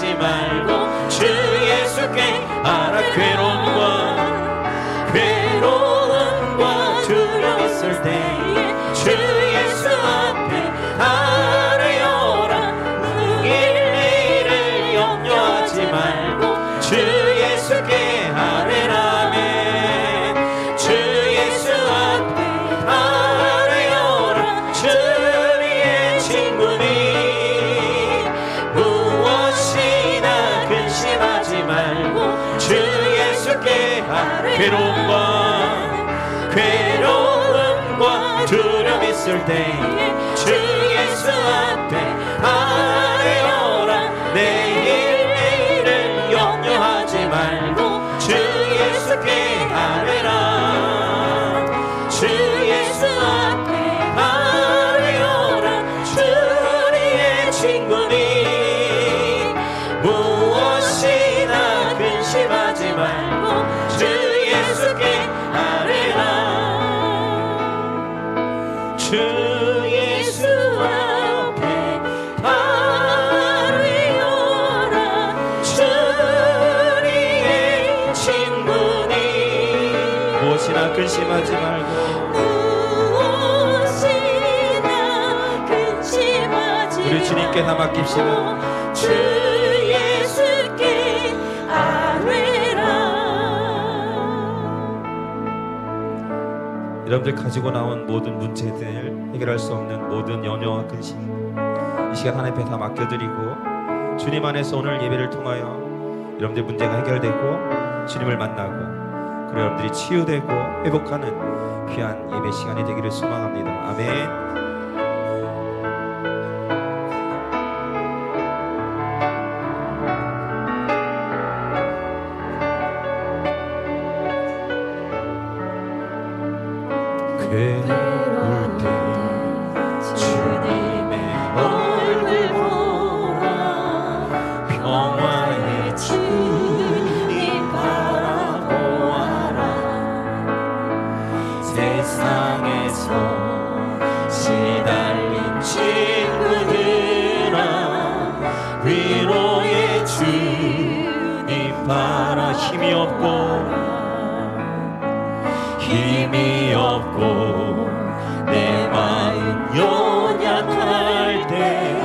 근심하지 말고 주 예수께 알아. 괴로움과 두려움 있을 때에 주 예수 앞에 아뢰어라. 일일을 염려하지 말고 주 예수께 아뢰라매. 주 예수 앞에 아뢰어라. 주의 친구니 무엇이나 근심하지 말고 주 예수께 괴로움과 두려움 있을 때에 주 예수 앞에 아뢰어라. 내일을 염려하지 말고 주 예수께 아뢰라. 주 예수 앞에 아뢰어라. 주의 친구니 무엇이나 근심하지 말고 주 예수께 아뢰라. 주 예수 앞에 아뢰어라. 주의 친구니 무엇이나 근심하지 말고 우리 주님께 다 맡깁시다. 주 예수께 아뢰라. 여러분들 가지고 나온 모든 문제들, 해결할 수 없는 모든 연여와 근심, 이 시간 하나님 앞에 다 맡겨드리고 주님 안에서 오늘 예배를 통하여 여러분들 문제가 해결되고 주님을 만나고 그리고 여러분들이 치유되고 회복하는 귀한 예배 시간이 되기를 소망합니다. 아멘. 괴로울 때 주님의 얼굴 보라. 평화의 주님 바라보아라. 세상에서 시달린 친구들아 위로의 주님 바라. 힘이 없고 내 마음 연약할 때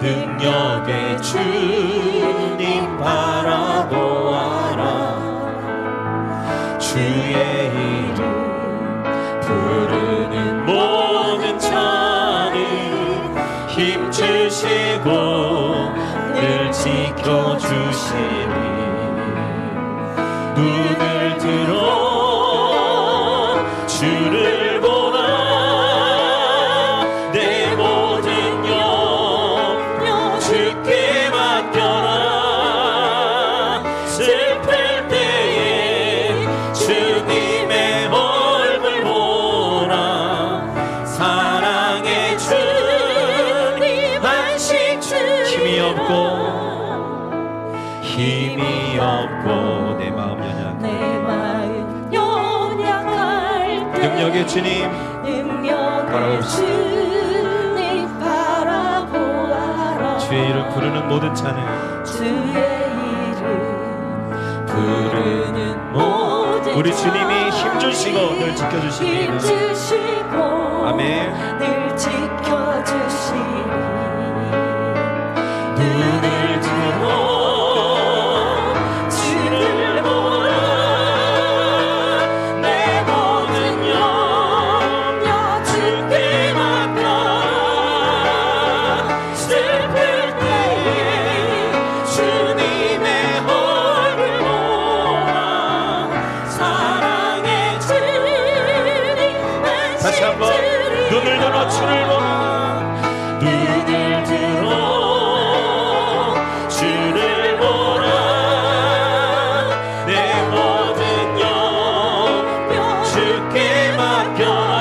능력의 주님 바라보아라. 주의 이름 부르는 모든 자는 힘주시고 늘 지켜주시리. 눈을 들어 주를 보라. 내 모든 염려 주께 맡겨라. 슬플 때에 주님의 얼굴 보라. 사랑의 주님 안식 주님. 힘이 없고 내 마음 연약할 때 능력의 주님 바라보아라. 주의 이름 부르는 모든 자는 우리 주님이 힘주시고 늘 지켜주시니 아멘. 늘 지켜주시니 눈을 들어 눈을 들어 주를 보라. 눈을 들어 주를 보라. 내 모든 염려 주께 맡겨라.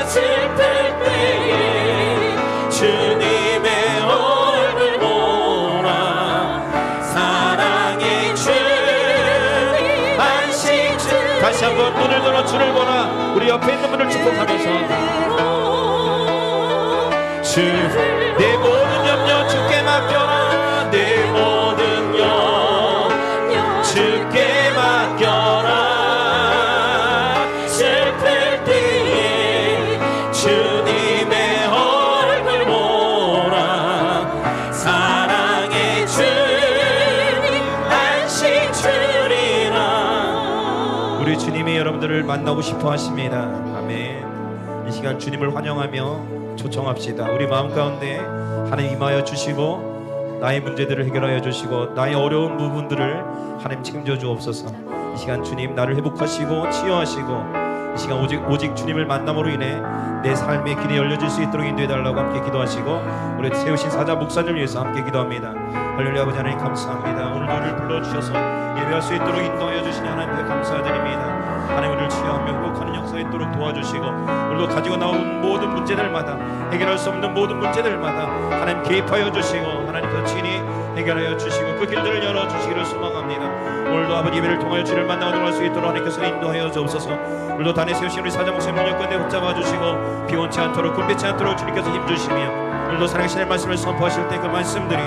슬플 때에 주님의 얼굴 보라. 사랑의 주님 안식 주. 다시 한번 눈을 들어 주를 보라. 우리 옆에 있는 분을 축복하면서 주 내 모든 염려 주께 맡겨라. 여러분들을 만나고 싶어 하십니다. 아멘. 이 시간 주님을 환영하며 초청합시다. 우리 마음 가운데 하나님 임하여 주시고 나의 문제들을 해결하여 주시고 나의 어려운 부분들을 하나님 책임져 주옵소서. 이 시간 주님 나를 회복하시고 치유하시고 이 시간 오직 주님을 만남으로 인해 내 삶의 길이 열려질 수 있도록 인도해 달라고 함께 기도하시고 우리 세우신 사자 목사님을 위해서 함께 기도합니다. 할렐루야. 아버지 하나님 감사합니다. 오늘 우리를 불러주셔서 예배할 수 있도록 인도하여 주시니 하나님께 감사드립니다. 하나님 우리를 치유하며 회복하는 역사 있도록 도와주시고 오늘도 가지고 나온 모든 문제들마다 해결할 수 없는 모든 문제들마다 하나님 개입하여 주시고 하나님께서 친히 해결하여 주시고 그 길들을 열어주시기를 소망합니다. 오늘도 아버지 예배를 통하여 주를 만나도록 할 수 있도록 하나님께서 인도하여 주옵소서. 오늘도 단에 세우신 우리 사자 목사님 영권에 붙잡아 주시고 비원치 않도록 굶배치 않도록 주님께서 힘주시며 오늘도 살아계신 말씀을 선포하실 때 그 말씀들이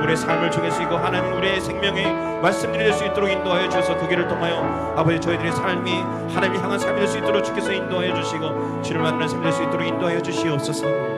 우리의 삶을 주게 쓰이고 하나님 우리의 생명의 말씀들이 될 수 있도록 인도하여 주셔서 그 길을 통하여 아버지 저희들의 삶이 하나님을 향한 삶이 될 수 있도록 주께서 인도하여 주시고 주를 만나는 삶이 될 수 있도록 인도하여 주시옵소서.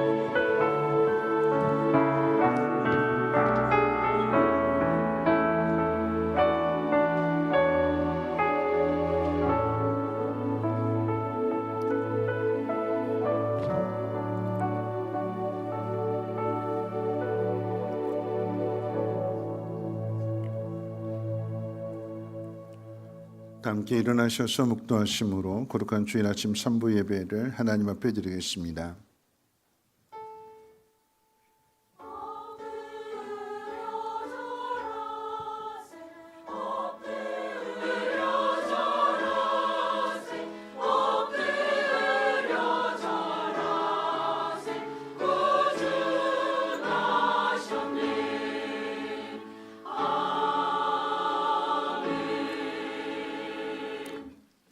함께 일어나셔서 묵도하심으로 거룩한 주일 아침 3부 예배를 하나님 앞에 드리겠습니다.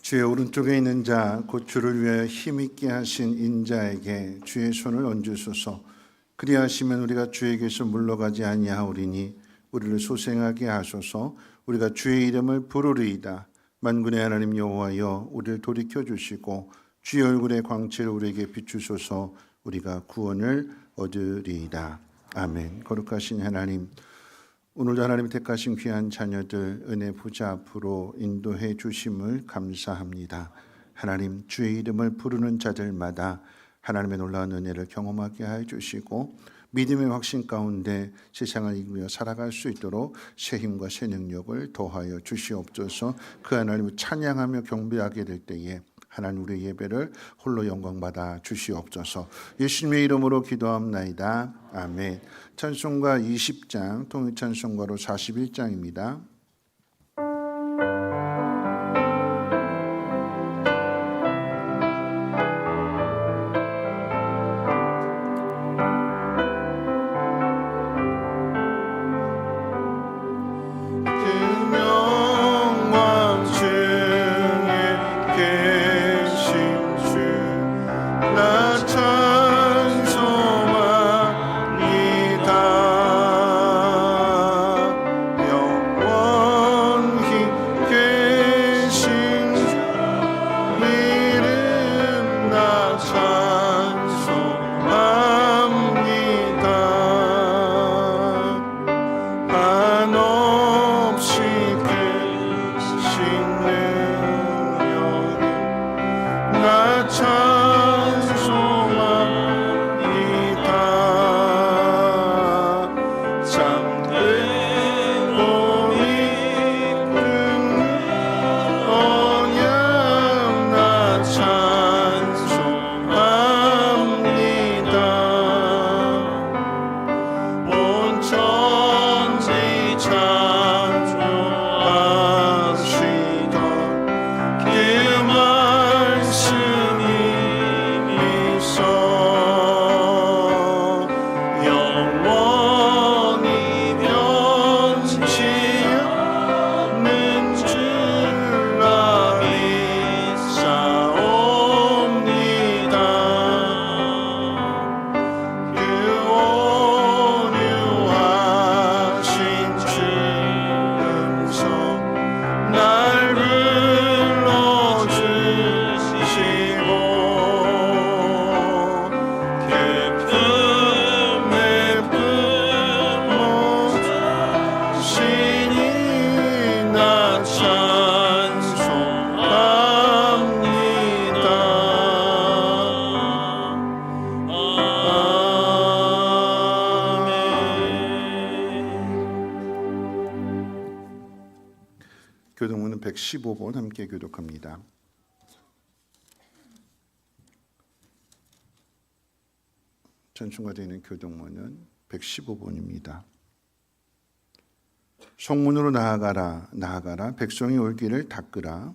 주의 오른쪽에 있는 자 곧 주를 위하여 힘있게 하신 인자에게 주의 손을 얹으소서. 그리하시면 우리가 주에게서 물러가지 아니하오리니 우리를 소생하게 하소서. 우리가 주의 이름을 부르리이다. 만군의 하나님 여호와여 우리를 돌이켜 주시고 주의 얼굴의 광채를 우리에게 비추소서. 우리가 구원을 얻으리이다. 아멘. 거룩하신 하나님, 오늘도 하나님이 택하신 귀한 자녀들 은혜 보좌 앞으로 인도해 주심을 감사합니다. 하나님, 주의 이름을 부르는 자들마다 하나님의 놀라운 은혜를 경험하게 해 주시고 믿음의 확신 가운데 세상을 이기며 살아갈 수 있도록 새 힘과 새 능력을 더하여 주시옵소서. 그 하나님을 찬양하며 경배하게 될 때에 하나님 우리의 예배를 홀로 영광받아 주시옵소서. 예수님의 이름으로 기도합나이다. 아멘. 찬송가 20장, 통일찬송가로 41장입니다. 찬송합니다. 영원 115번 함께 교독합니다. 전순과 되어 있는 교독문은 115번입니다. 성문으로 나아가라, 나아가라, 백성이 올 길을 닦으라.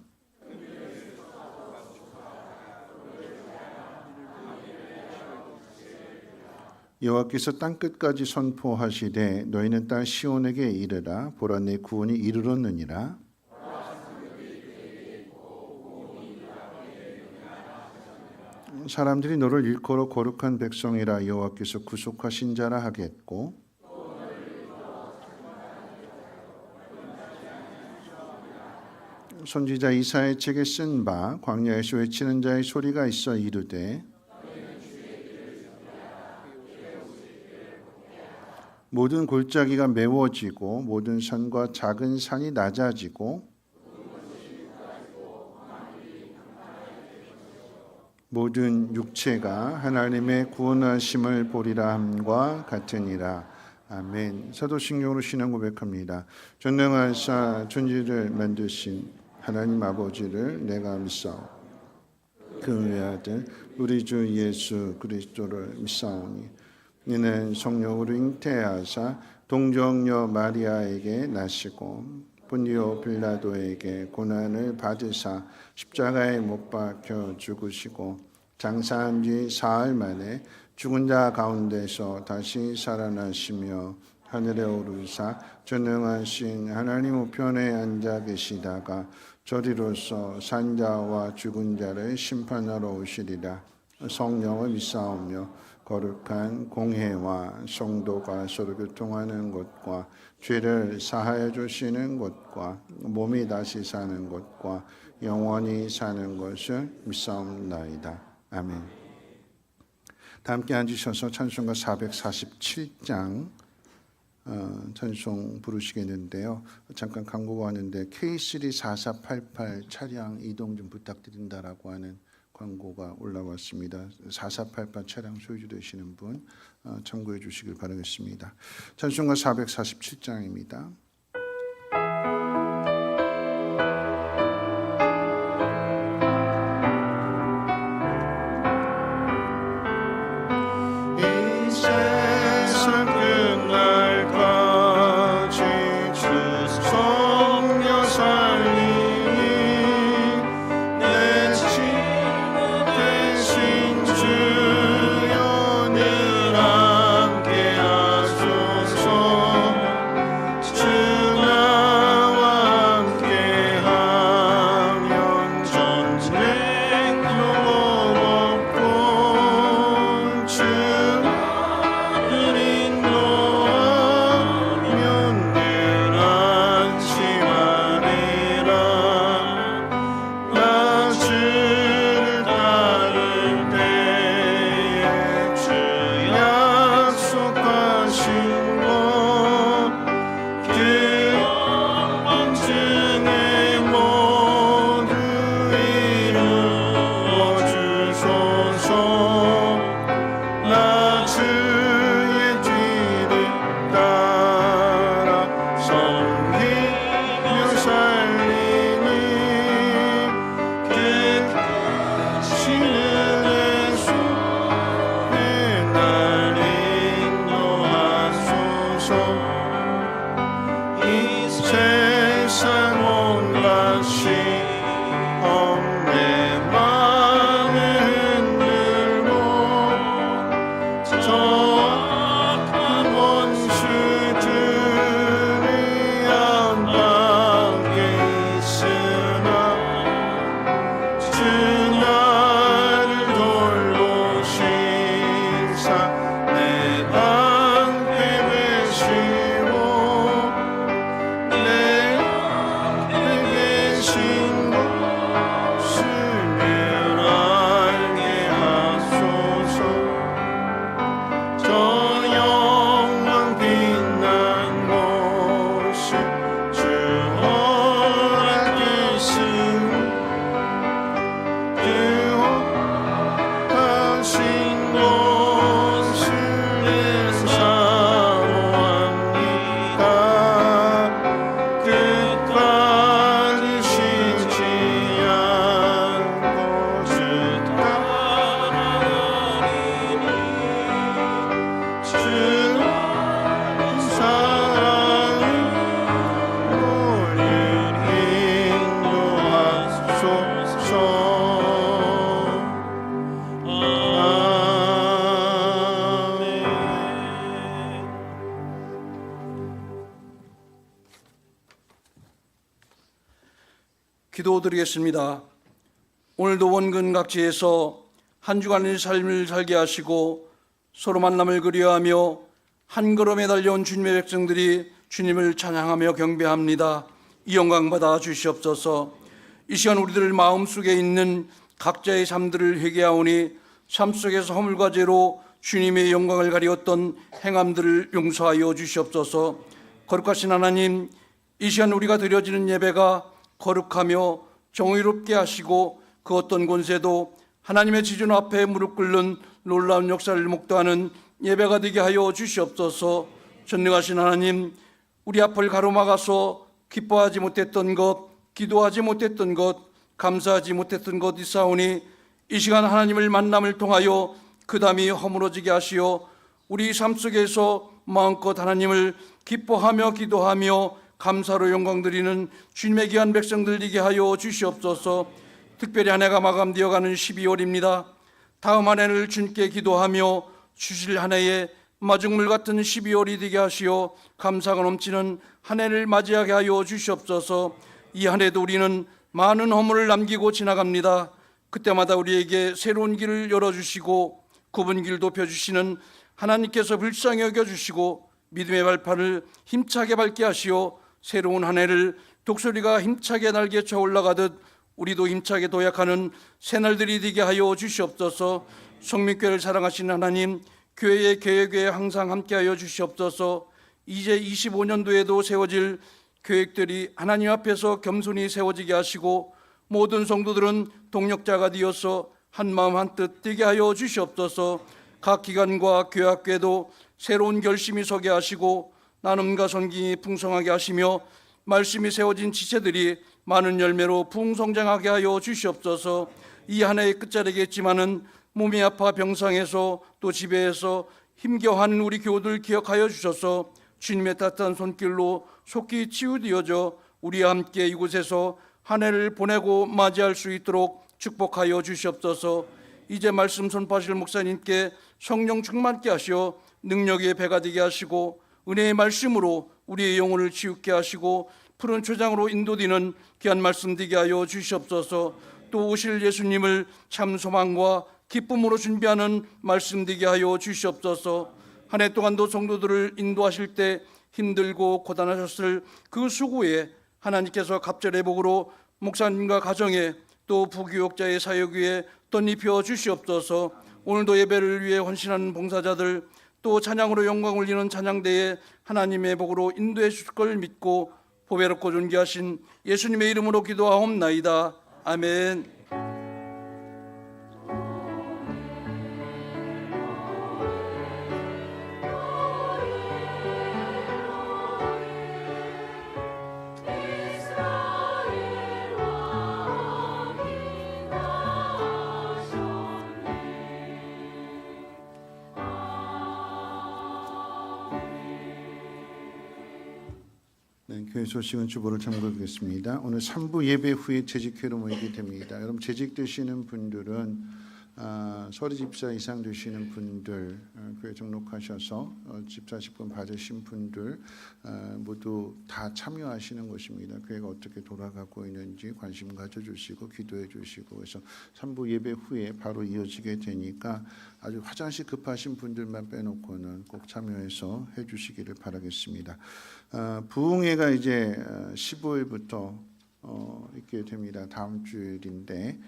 여호와께서 땅끝까지 선포하시되 너희는 딸 시온에게 이르라. 보라, 내 구원이 이르렀느니라. 사람들이 너를 일컬어 거룩한 백성이라 여호와께서 구속하신 자라 하겠고, 선지자 이사야 책에 쓴 바 광야에서 외치는 자의 소리가 있어 이르되 모든 골짜기가 메워지고 모든 산과 작은 산이 낮아지고 모든 육체가 하나님의 구원하심을 보리라 함과 같으니라. 아멘. 사도신경으로 신앙 고백합니다. 전능하사 천지를 만드신 하나님 아버지를 내가 믿사오. 그 외아들 우리 주 예수 그리스도를 믿사오니 이는 성령으로 잉태하사 동정녀 마리아에게 나시고 본디오 빌라도에게 고난을 받으사 십자가에 못 박혀 죽으시고 장사한 지 사흘 만에 죽은 자 가운데서 다시 살아나시며 하늘에 오르사 전능하신 하나님 우편에 앉아 계시다가 저리로서 산자와 죽은 자를 심판하러 오시리라. 성령을 믿사오며 거룩한 공회와 성도가 서로 교통하는 것과 죄를 사하여 주시는 것과 몸이 다시 사는 것과 영원히 사는 것을 믿사옵나이다. 아멘. 다 함께 앉으셔서 찬송가 447장 찬송 부르시겠는데요. 잠깐 광고가 왔는데 K34488 차량 이동 좀 부탁드린다라고 하는 광고가 올라왔습니다. 4488 차량 소유주 되시는 분 참고해 주시길 바라겠습니다. 찬송가 447장입니다. 기도드리겠습니다. 오늘도 원근 각지에서 한 주간의 삶을 살게 하시고 서로 만남을 그리워하며 한 걸음에 달려온 주님의 백성들이 주님을 찬양하며 경배합니다. 이 영광 받아 주시옵소서. 이 시간 우리들 마음속에 있는 각자의 삶들을 회개하오니 삶 속에서 허물과 죄로 주님의 영광을 가리웠던 행함들을 용서하여 주시옵소서. 거룩하신 하나님, 이 시간 우리가 드려지는 예배가 거룩하며 정의롭게 하시고 그 어떤 권세도 하나님의 지존 앞에 무릎 꿇는 놀라운 역사를 목도하는 예배가 되게 하여 주시옵소서. 전능하신 하나님, 우리 앞을 가로막아서 기뻐하지 못했던 것, 기도하지 못했던 것, 감사하지 못했던 것 있사오니 이 시간 하나님을 만남을 통하여 그 담이 허물어지게 하시어 우리 삶 속에서 마음껏 하나님을 기뻐하며 기도하며 감사로 영광 드리는 주님의 귀한 백성들 되게 하여 주시옵소서. 특별히 한 해가 마감되어가는 12월입니다. 다음 한 해를 주님께 기도하며 주실 한 해에 마중물 같은 12월이 되게 하시어 감사가 넘치는 한 해를 맞이하게 하여 주시옵소서. 이 한 해도 우리는 많은 허물을 남기고 지나갑니다. 그때마다 우리에게 새로운 길을 열어주시고 굽은 길 좁혀주시는 하나님께서 불쌍히 여겨주시고 믿음의 발판을 힘차게 밟게 하시어 새로운 한 해를 독수리가 힘차게 날개쳐 올라가듯 우리도 힘차게 도약하는 새날들이 되게 하여 주시옵소서. 성민교회를 사랑하시는 하나님, 교회의 계획에 항상 함께하여 주시옵소서. 이제 25년도에도 세워질 계획들이 하나님 앞에서 겸손히 세워지게 하시고 모든 성도들은 동력자가 되어서 한마음 한뜻 되게 하여 주시옵소서. 각 기관과 교학교에도 새로운 결심이 서게 하시고 나눔과 선기이 풍성하게 하시며 말씀이 세워진 지체들이 많은 열매로 풍성장하게 하여 주시옵소서. 이 한 해의 끝자리겠지만은 몸이 아파 병상에서 또 집에서 힘겨워하는 우리 교우들 기억하여 주셔서 주님의 따뜻한 손길로 속히 치유되어져 우리와 함께 이곳에서 한 해를 보내고 맞이할 수 있도록 축복하여 주시옵소서. 이제 말씀 선포하실 목사님께 성령 충만케 하시어 능력의 배가 되게 하시고 은혜의 말씀으로 우리의 영혼을 치유케 하시고 푸른 초장으로 인도되는 귀한 말씀 되게 하여 주시옵소서. 또 오실 예수님을 참 소망과 기쁨으로 준비하는 말씀 되게 하여 주시옵소서. 한 해 동안도 성도들을 인도하실 때 힘들고 고단하셨을 그 수고에 하나님께서 갑절의 복으로 목사님과 가정에 또 부교육자의 사역 위에 덧입혀 주시옵소서. 오늘도 예배를 위해 헌신하는 봉사자들 또 찬양으로 영광 올리는 찬양대에 하나님의 복으로 인도해 주실 걸 믿고 보배롭고 존귀하신 예수님의 이름으로 기도하옵나이다. 아멘. 네, 교회 소식은 주보를 참고하겠습니다. 오늘 3부 예배 후에 재직회로 모이게 됩니다. 여러분 재직되시는 분들은 서리 집사 이상 되시는 분들 교회 등록하셔서 집사식분 받으신 분들 모두 다 참여하시는 것입니다. 교회가 어떻게 돌아가고 있는지 관심 가져주시고 기도해 주시고 그래서 3부 예배 후에 바로 이어지게 되니까 아주 화장실 급하신 분들만 빼놓고는 꼭 참여해서 해주시기를 바라겠습니다. 부흥회가 이제 15일부터 있게 됩니다. 다음 주일인데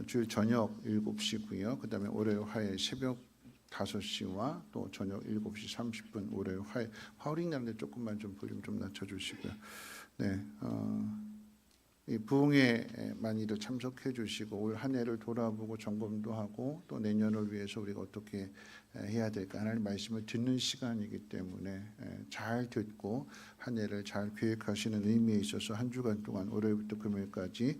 주일 저녁 7시고요. 그 다음에 월요일 화요일 새벽 5시와 또 저녁 7시 30분 월요일 화요일 날인데 조금만 좀 볼륨 좀 낮춰주시고요. 네, 이 부흥회 많이들 참석해 주시고 올 한 해를 돌아보고 점검도 하고 또 내년을 위해서 우리가 어떻게 해야 될까 하나님 말씀을 듣는 시간이기 때문에 잘 듣고 한 해를 잘 계획하시는 의미에 있어서 한 주간 동안 월요일부터 금요일까지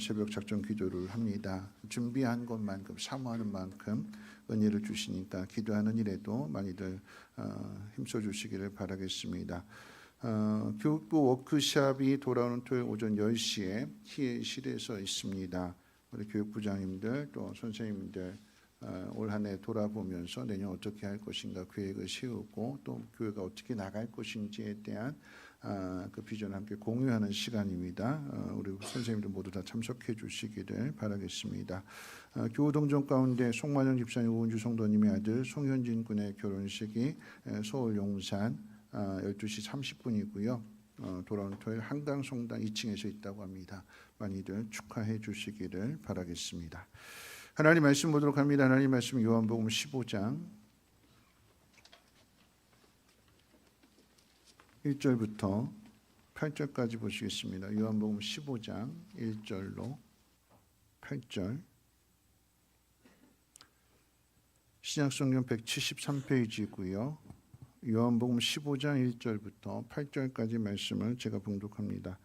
새벽 작전 기도를 합니다. 준비한 것만큼 사모하는 만큼 은혜를 주시니까 기도하는 일에도 많이들 힘써 주시기를 바라겠습니다. 교육부 워크숍이 돌아오는 토요일 오전 10시에 희애실에서 있습니다. 우리 교육부장님들 또 선생님들 올 한 해 돌아보면서 내년 어떻게 할 것인가 계획을 세우고 또 교회가 어떻게 나갈 것인지에 대한 그 비전을 함께 공유하는 시간입니다. 우리 선생님들 모두 다 참석해 주시기를 바라겠습니다. 교우동정 가운데 송만영 집사님, 오은주 성도님의 아들 송현진 군의 결혼식이 서울 용산 12시 30분이고요. 돌아오는 토요일 한강 성당 2층에서 있다고 합니다. 많이들 축하해 주시기를 바라겠습니다. 하나님 말씀 보도록 합니다. 하나님 말씀 요한복음 15장 1절부터 8절까지 보시겠습니다. 요한복음 15장 1절로 8절. 신약성경 173페이지고요. 요한복음 15장 1절부터 8절까지 말씀을 제가 봉독합니다.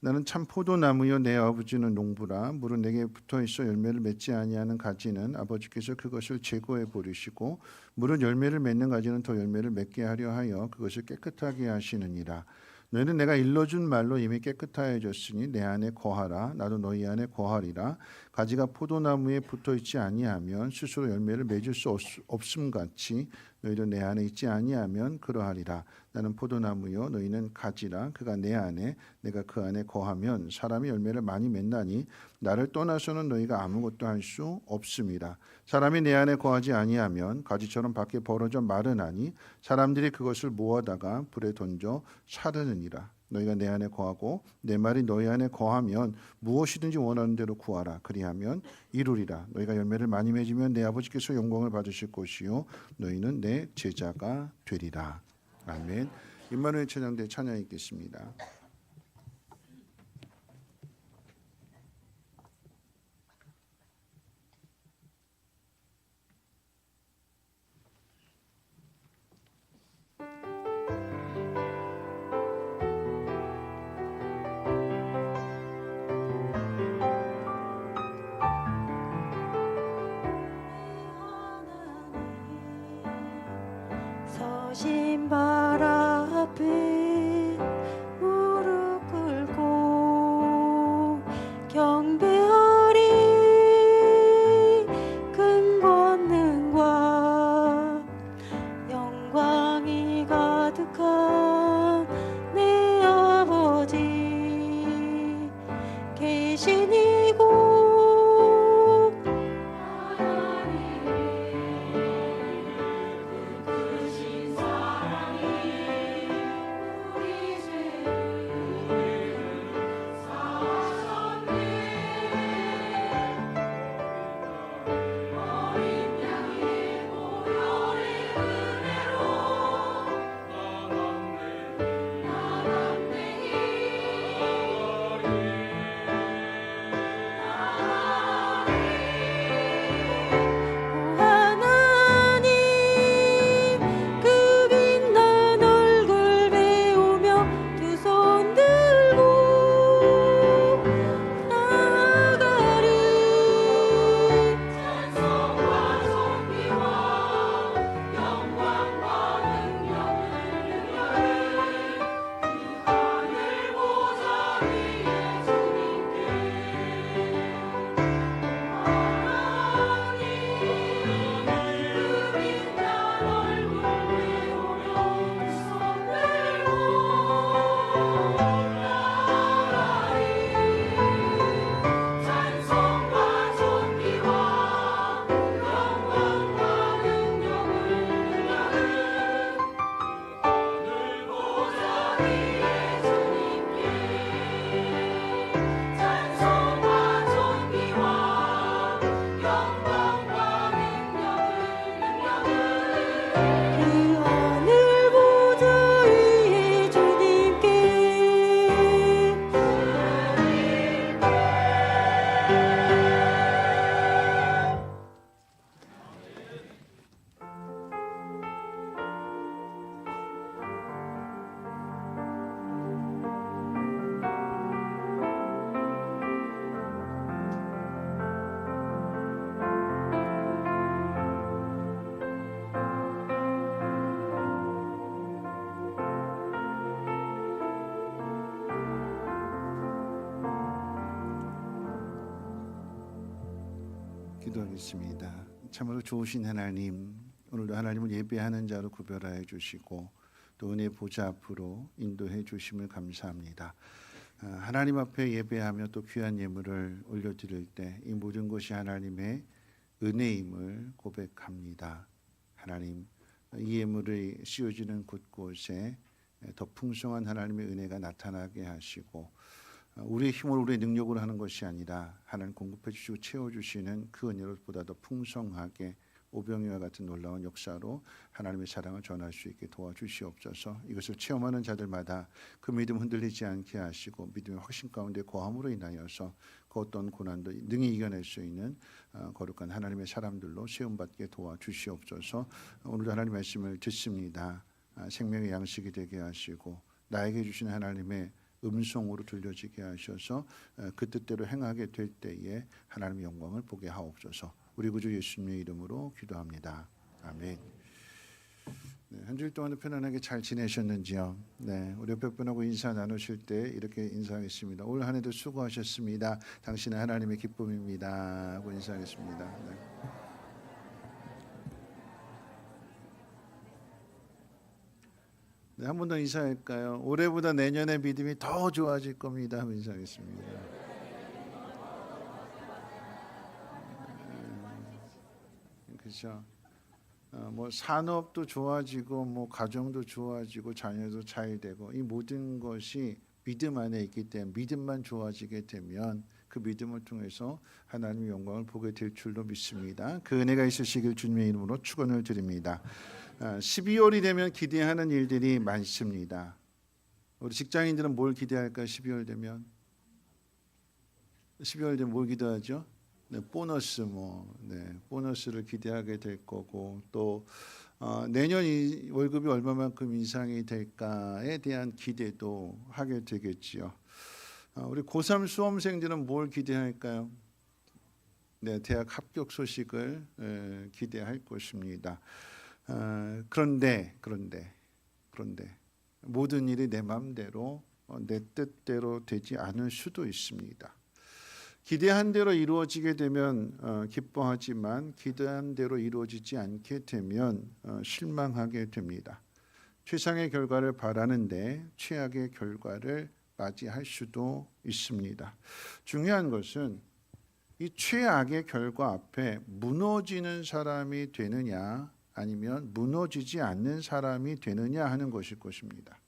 나는 참 포도나무여 내 아버지는 농부라. 물은 내게 붙어있어 열매를 맺지 아니하는 가지는 아버지께서 그것을 제거해 버리시고 물은 열매를 맺는 가지는 더 열매를 맺게 하려 하여 그것을 깨끗하게 하시느니라. 너희는 내가 일러준 말로 이미 깨끗하여졌으니 내 안에 거하라. 나도 너희 안에 거하리라. 가지가 포도나무에 붙어있지 아니하면 스스로 열매를 맺을 수 없음같이 너희도 내 안에 있지 아니하면 그러하리라. 나는 포도나무요 너희는 가지라. 그가 내 안에 내가 그 안에 거하면 사람이 열매를 많이 맺나니 나를 떠나서는 너희가 아무것도 할 수 없음이라. 사람이 내 안에 거하지 아니하면 가지처럼 밖에 벌어져 마르나니 사람들이 그것을 모아다가 불에 던져 사르느니라. 너희가 내 안에 거하고 내 말이 너희 안에 거하면 무엇이든지 원하는 대로 구하라. 그리하면 이루리라. 너희가 열매를 많이 맺으면 내 아버지께서 영광을 받으실 것이요 너희는 내 제자가 되리라. 아멘. 임마누엘 찬양대 찬양 있겠습니다. 서신발 앞에 무릎 꿇고 경배하리. 큰 권능과 영광이 가득한 내 아버지 계신 이곳 하나님의 크신 사랑이 기도하겠습니다. 참으로 좋으신 하나님, 오늘도 하나님을 예배하는 자로 구별하여 주시고 또 은혜 보좌 앞으로 인도해 주심을 감사합니다. 하나님 앞에 예배하며 또 귀한 예물을 올려드릴 때 이 모든 것이 하나님의 은혜임을 고백합니다. 하나님, 이 예물이 씌워지는 곳곳에 더 풍성한 하나님의 은혜가 나타나게 하시고 우리의 힘으로 우리의 능력으로 하는 것이 아니라 하나님 공급해 주시고 채워주시는 그 은혜로 보다 더 풍성하게 오병이와 같은 놀라운 역사로 하나님의 사랑을 전할 수 있게 도와주시옵소서. 이것을 체험하는 자들마다 그 믿음 흔들리지 않게 하시고 믿음의 확신 가운데 거함으로 인하여서 그 어떤 고난도 능히 이겨낼 수 있는 거룩한 하나님의 사람들로 세움받게 도와주시옵소서. 오늘도 하나님 말씀을 듣습니다. 생명의 양식이 되게 하시고 나에게 주신 하나님의 음성으로 들려지게 하셔서 그 뜻대로 행하게 될 때에 하나님의 영광을 보게 하옵소서. 우리 구주 예수님의 이름으로 기도합니다. 아멘. 네, 한 주일 동안 편안하게 잘 지내셨는지요? 네, 우리 옆에 분하고 인사 나누실 때 이렇게 인사하겠습니다. 올 한 해도 수고하셨습니다. 당신은 하나님의 기쁨입니다. 하고 인사하겠습니다. 네. 네, 한 번 더 인사할까요? 올해보다 내년에 믿음이 더 좋아질 겁니다. 하고 인사하겠습니다. 그렇죠. 뭐 산업도 좋아지고 뭐 가정도 좋아지고 자녀도 잘 되고 이 모든 것이 믿음 안에 있기 때문에 믿음만 좋아지게 되면 그 믿음을 통해서 하나님의 영광을 보게 될 줄로 믿습니다. 그 은혜가 있으시길 주님의 이름으로 축원을 드립니다. 12월이 되면 기대하는 일들이 많습니다. 우리 직장인들은 뭘 기대할까요? 12월 되면 뭘 기대하죠? 네, 보너스 보너스를 기대하게 될 거고 또 내년 이 월급이 얼마만큼 인상이 될까에 대한 기대도 하게 되겠지요. 우리 고3 수험생들은 뭘 기대할까요? 네, 대학 합격 소식을 기대할 것입니다. 그런데 모든 일이 내 마음대로 내 뜻대로 되지 않을 수도 있습니다. 기대한 대로 이루어지게 되면 기뻐하지만 기대한 대로 이루어지지 않게 되면 실망하게 됩니다. 최상의 결과를 바라는데 최악의 결과를 맞이할 수도 있습니다. 중요한 것은 이 최악의 결과 앞에 무너지는 사람이 되느냐 아니면 무너지지 않는 사람이 되느냐 하는 것일 것입니다.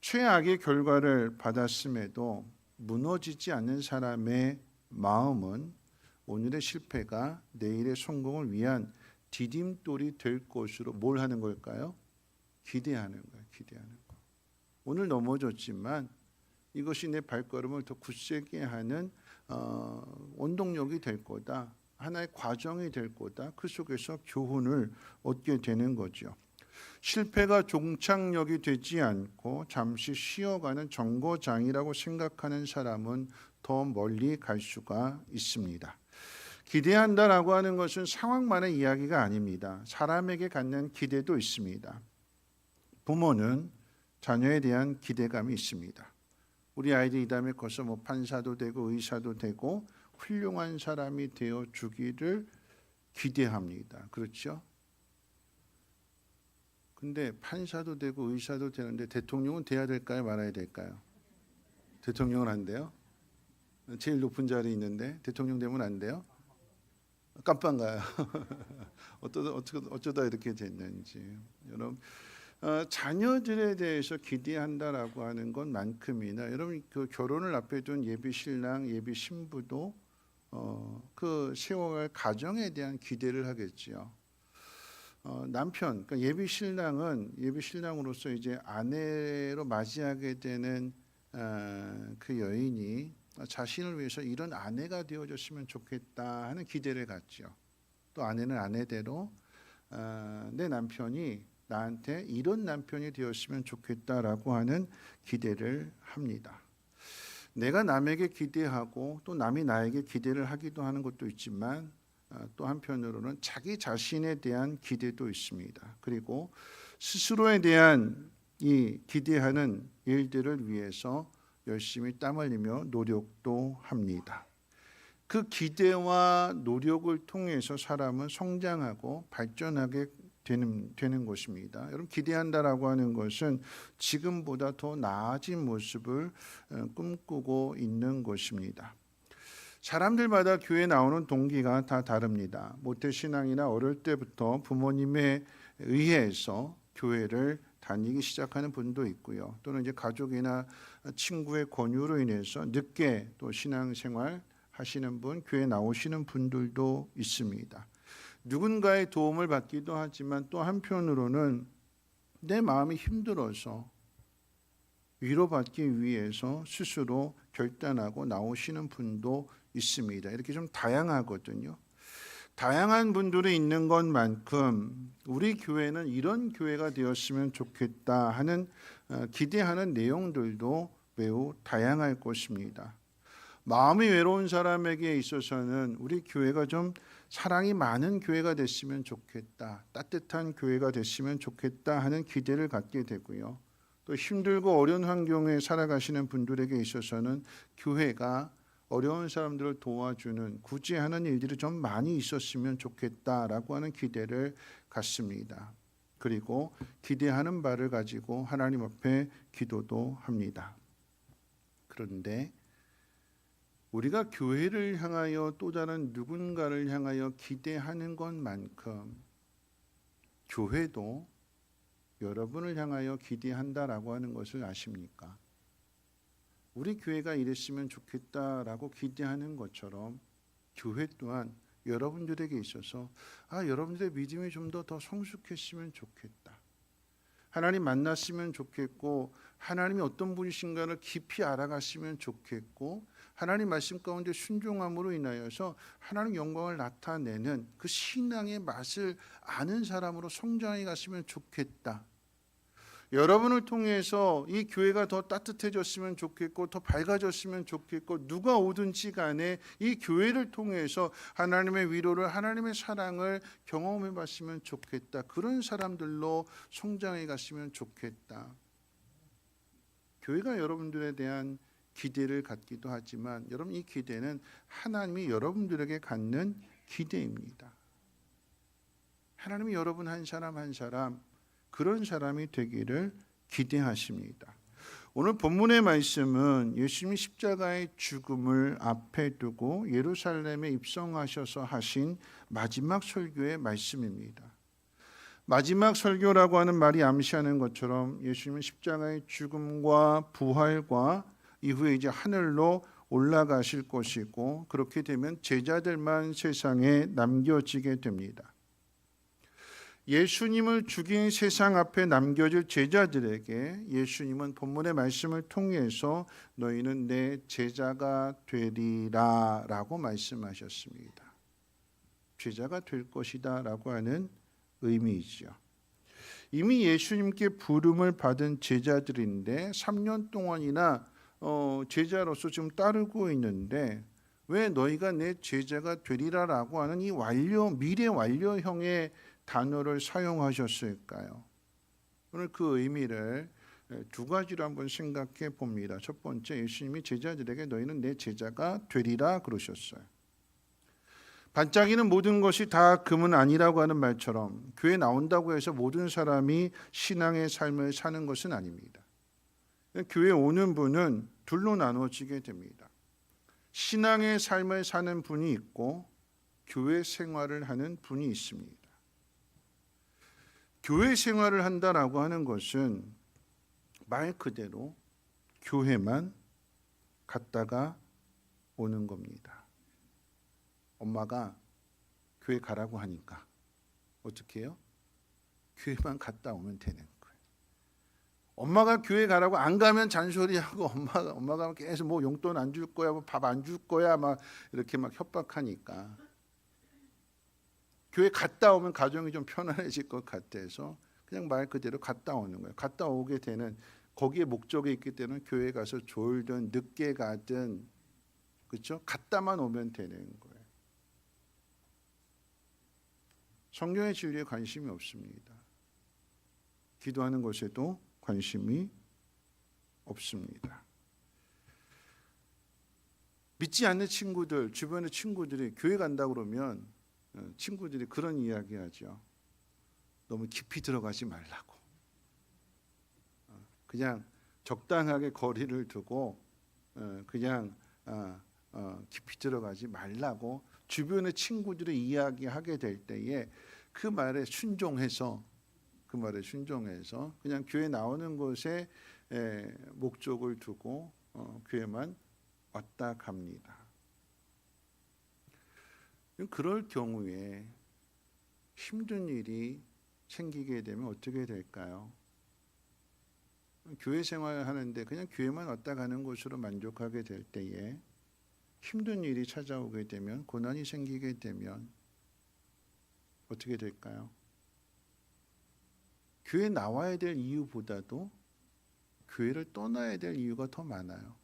최악의 결과를 받았음에도 무너지지 않는 사람의 마음은 오늘의 실패가 내일의 성공을 위한 디딤돌이 될 것으로 뭘 하는 걸까요? 기대하는 거예요. 기대하는 거. 오늘 넘어졌지만 이것이 내 발걸음을 더 굳세게 하는 원동력이 될 거다. 하나의 과정이 될 거다. 그 속에서 교훈을 얻게 되는 거죠. 실패가 종착역이 되지 않고 잠시 쉬어가는 정거장이라고 생각하는 사람은 더 멀리 갈 수가 있습니다. 기대한다라고 하는 것은 상황만의 이야기가 아닙니다. 사람에게 갖는 기대도 있습니다. 부모는 자녀에 대한 기대감이 있습니다. 우리 아이들이 이 다음에 커서 뭐 판사도 되고 의사도 되고 훌륭한 사람이 되어 주기를 기대합니다. 그렇죠? 근데 판사도 되고 의사도 되는데 대통령은 돼야 될까요? 말아야 될까요? 대통령은 안 돼요? 제일 높은 자리에 있는데 대통령 되면 안 돼요? 깜빡가요. 어쩌다 이렇게 됐는지. 여러분 자녀들에 대해서 기대한다라고 하는 것만큼이나 여러분 그 결혼을 앞에 둔 예비 신랑 예비 신부도 그 세워갈 가정에 대한 기대를 하겠지요. 남편, 그러니까 예비 신랑은 예비 신랑으로서 이제 아내로 맞이하게 되는 그 여인이 자신을 위해서 이런 아내가 되어줬으면 좋겠다 하는 기대를 갖죠. 또 아내는 아내대로 내 남편이 나한테 이런 남편이 되었으면 좋겠다라고 하는 기대를 합니다. 내가 남에게 기대하고 또 남이 나에게 기대를 하기도 하는 것도 있지만 또 한편으로는 자기 자신에 대한 기대도 있습니다. 그리고 스스로에 대한 이 기대하는 일들을 위해서 열심히 땀 흘리며 노력도 합니다. 그 기대와 노력을 통해서 사람은 성장하고 발전하게 되는 것입니다. 여러분, 기대한다라고 하는 것은 지금보다 더 나아진 모습을 꿈꾸고 있는 것입니다. 사람들마다 교회 나오는 동기가 다 다릅니다. 모태신앙이나 어릴 때부터 부모님에 의해서 교회를 다니기 시작하는 분도 있고요. 또는 이제 가족이나 친구의 권유로 인해서 늦게 또 신앙생활 하시는 분, 교회 나오시는 분들도 있습니다. 누군가의 도움을 받기도 하지만 또 한편으로는 내 마음이 힘들어서 위로받기 위해서 스스로 결단하고 나오시는 분도 있습니다. 이렇게 좀 다양하거든요. 다양한 분들이 있는 것만큼 우리 교회는 이런 교회가 되었으면 좋겠다 하는 기대하는 내용들도 매우 다양할 것입니다. 마음이 외로운 사람에게 있어서는 우리 교회가 좀 사랑이 많은 교회가 됐으면 좋겠다, 따뜻한 교회가 됐으면 좋겠다 하는 기대를 갖게 되고요. 또 힘들고 어려운 환경에 살아가시는 분들에게 있어서는 교회가 어려운 사람들을 도와주는 구제하는 일들이 좀 많이 있었으면 좋겠다라고 하는 기대를 갖습니다. 그리고 기대하는 바를 가지고 하나님 앞에 기도도 합니다. 그런데 우리가 교회를 향하여 또 다른 누군가를 향하여 기대하는 것만큼 교회도 여러분을 향하여 기대한다라고 하는 것을 아십니까? 우리 교회가 이랬으면 좋겠다라고 기대하는 것처럼 교회 또한 여러분들에게 있어서 여러분들의 믿음이 좀 더 성숙했으면 좋겠다. 하나님 만났으면 좋겠고 하나님이 어떤 분이신가를 깊이 알아갔으면 좋겠고 하나님 말씀 가운데 순종함으로 인하여서 하나님 영광을 나타내는 그 신앙의 맛을 아는 사람으로 성장해 갔으면 좋겠다. 여러분을 통해서 이 교회가 더 따뜻해졌으면 좋겠고 더 밝아졌으면 좋겠고 누가 오든지 간에 이 교회를 통해서 하나님의 위로를 하나님의 사랑을 경험해 봤으면 좋겠다. 그런 사람들로 성장해 갔으면 좋겠다. 교회가 여러분들에 대한 기대를 갖기도 하지만 여러분 이 기대는 하나님이 여러분들에게 갖는 기대입니다. 하나님이 여러분 한 사람 한 사람 그런 사람이 되기를 기대하십니다. 오늘 본문의 말씀은 예수님이 십자가의 죽음을 앞에 두고 예루살렘에 입성하셔서 하신 마지막 설교의 말씀입니다. 마지막 설교라고 하는 말이 암시하는 것처럼 예수님은 십자가의 죽음과 부활과 이후에 이제 하늘로 올라가실 것이고 그렇게 되면 제자들만 세상에 남겨지게 됩니다. 예수님을 죽인 세상 앞에 남겨질 제자들에게 예수님은 본문의 말씀을 통해서 너희는 내 제자가 되리라 라고 말씀하셨습니다. 제자가 될 것이다 라고 하는 의미이죠. 이미 예수님께 부름을 받은 제자들인데 3년 동안이나 제자로서 지금 따르고 있는데 왜 너희가 내 제자가 되리라 라고 하는 이 미래 완료형의 단어를 사용하셨을까요? 오늘 그 의미를 두 가지로 한번 생각해 봅니다. 첫 번째, 예수님이 제자들에게 너희는 내 제자가 되리라 그러셨어요. 반짝이는 모든 것이 다 금은 아니라고 하는 말처럼 교회 나온다고 해서 모든 사람이 신앙의 삶을 사는 것은 아닙니다. 교회 오는 분은 둘로 나눠지게 됩니다. 신앙의 삶을 사는 분이 있고 교회 생활을 하는 분이 있습니다. 교회 생활을 한다라고 하는 것은 말 그대로 교회만 갔다가 오는 겁니다. 엄마가 교회 가라고 하니까 어떻게 해요? 교회만 갔다 오면 되는 거예요. 엄마가 교회 가라고 안 가면 잔소리하고 엄마가 계속 뭐 용돈 안 줄 거야, 뭐 밥 안 줄 거야, 막 이렇게 막 협박하니까 교회 갔다 오면 가정이 좀 편안해질 것 같아서 그냥 말 그대로 갔다 오는 거예요. 갔다 오게 되는 거기에 목적이 있기 때문에 교회 가서 졸든 늦게 가든 그렇죠? 갔다만 오면 되는 거예요. 성경의 진리에 관심이 없습니다. 기도하는 것에도 관심이 없습니다. 믿지 않는 친구들, 주변의 친구들이 교회 간다 그러면 친구들이 그런 이야기 하죠. 너무 깊이 들어가지 말라고. 그냥 적당하게 거리를 두고 그냥 깊이 들어가지 말라고 주변의 친구들이 이야기하게 될 때에 그 말에 순종해서 그냥 교회 나오는 곳에 목적을 두고 교회만 왔다 갑니다. 그럴 경우에 힘든 일이 생기게 되면 어떻게 될까요? 교회 생활하는데 그냥 교회만 왔다 가는 곳으로 만족하게 될 때에 힘든 일이 찾아오게 되면, 고난이 생기게 되면 어떻게 될까요? 교회 나와야 될 이유보다도 교회를 떠나야 될 이유가 더 많아요.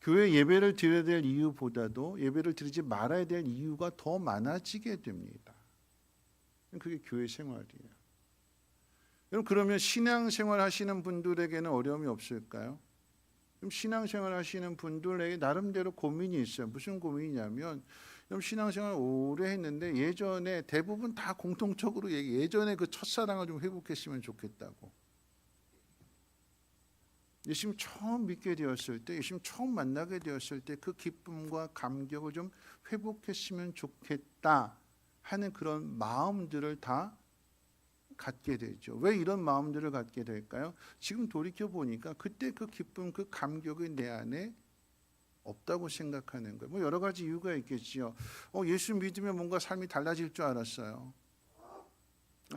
교회 예배를 드려야 될 이유보다도 예배를 드리지 말아야 될 이유가 더 많아지게 됩니다. 그게 교회 생활이에요. 여러분, 그러면 신앙생활 하시는 분들에게는 어려움이 없을까요? 그럼 신앙생활 하시는 분들에게 나름대로 고민이 있어요. 무슨 고민이냐면, 신앙생활 오래 했는데 예전에 대부분 다 공통적으로 예전에 그 첫사랑을 좀 회복했으면 좋겠다고. 예수님 처음 믿게 되었을 때, 예수님 처음 만나게 되었을 때 그 기쁨과 감격을 좀 회복했으면 좋겠다 하는 그런 마음들을 다 갖게 되죠. 왜 이런 마음들을 갖게 될까요? 지금 돌이켜 보니까 그때 그 기쁨, 그 감격이 내 안에 없다고 생각하는 거예요. 뭐 여러 가지 이유가 있겠지요. 예수 믿으면 뭔가 삶이 달라질 줄 알았어요.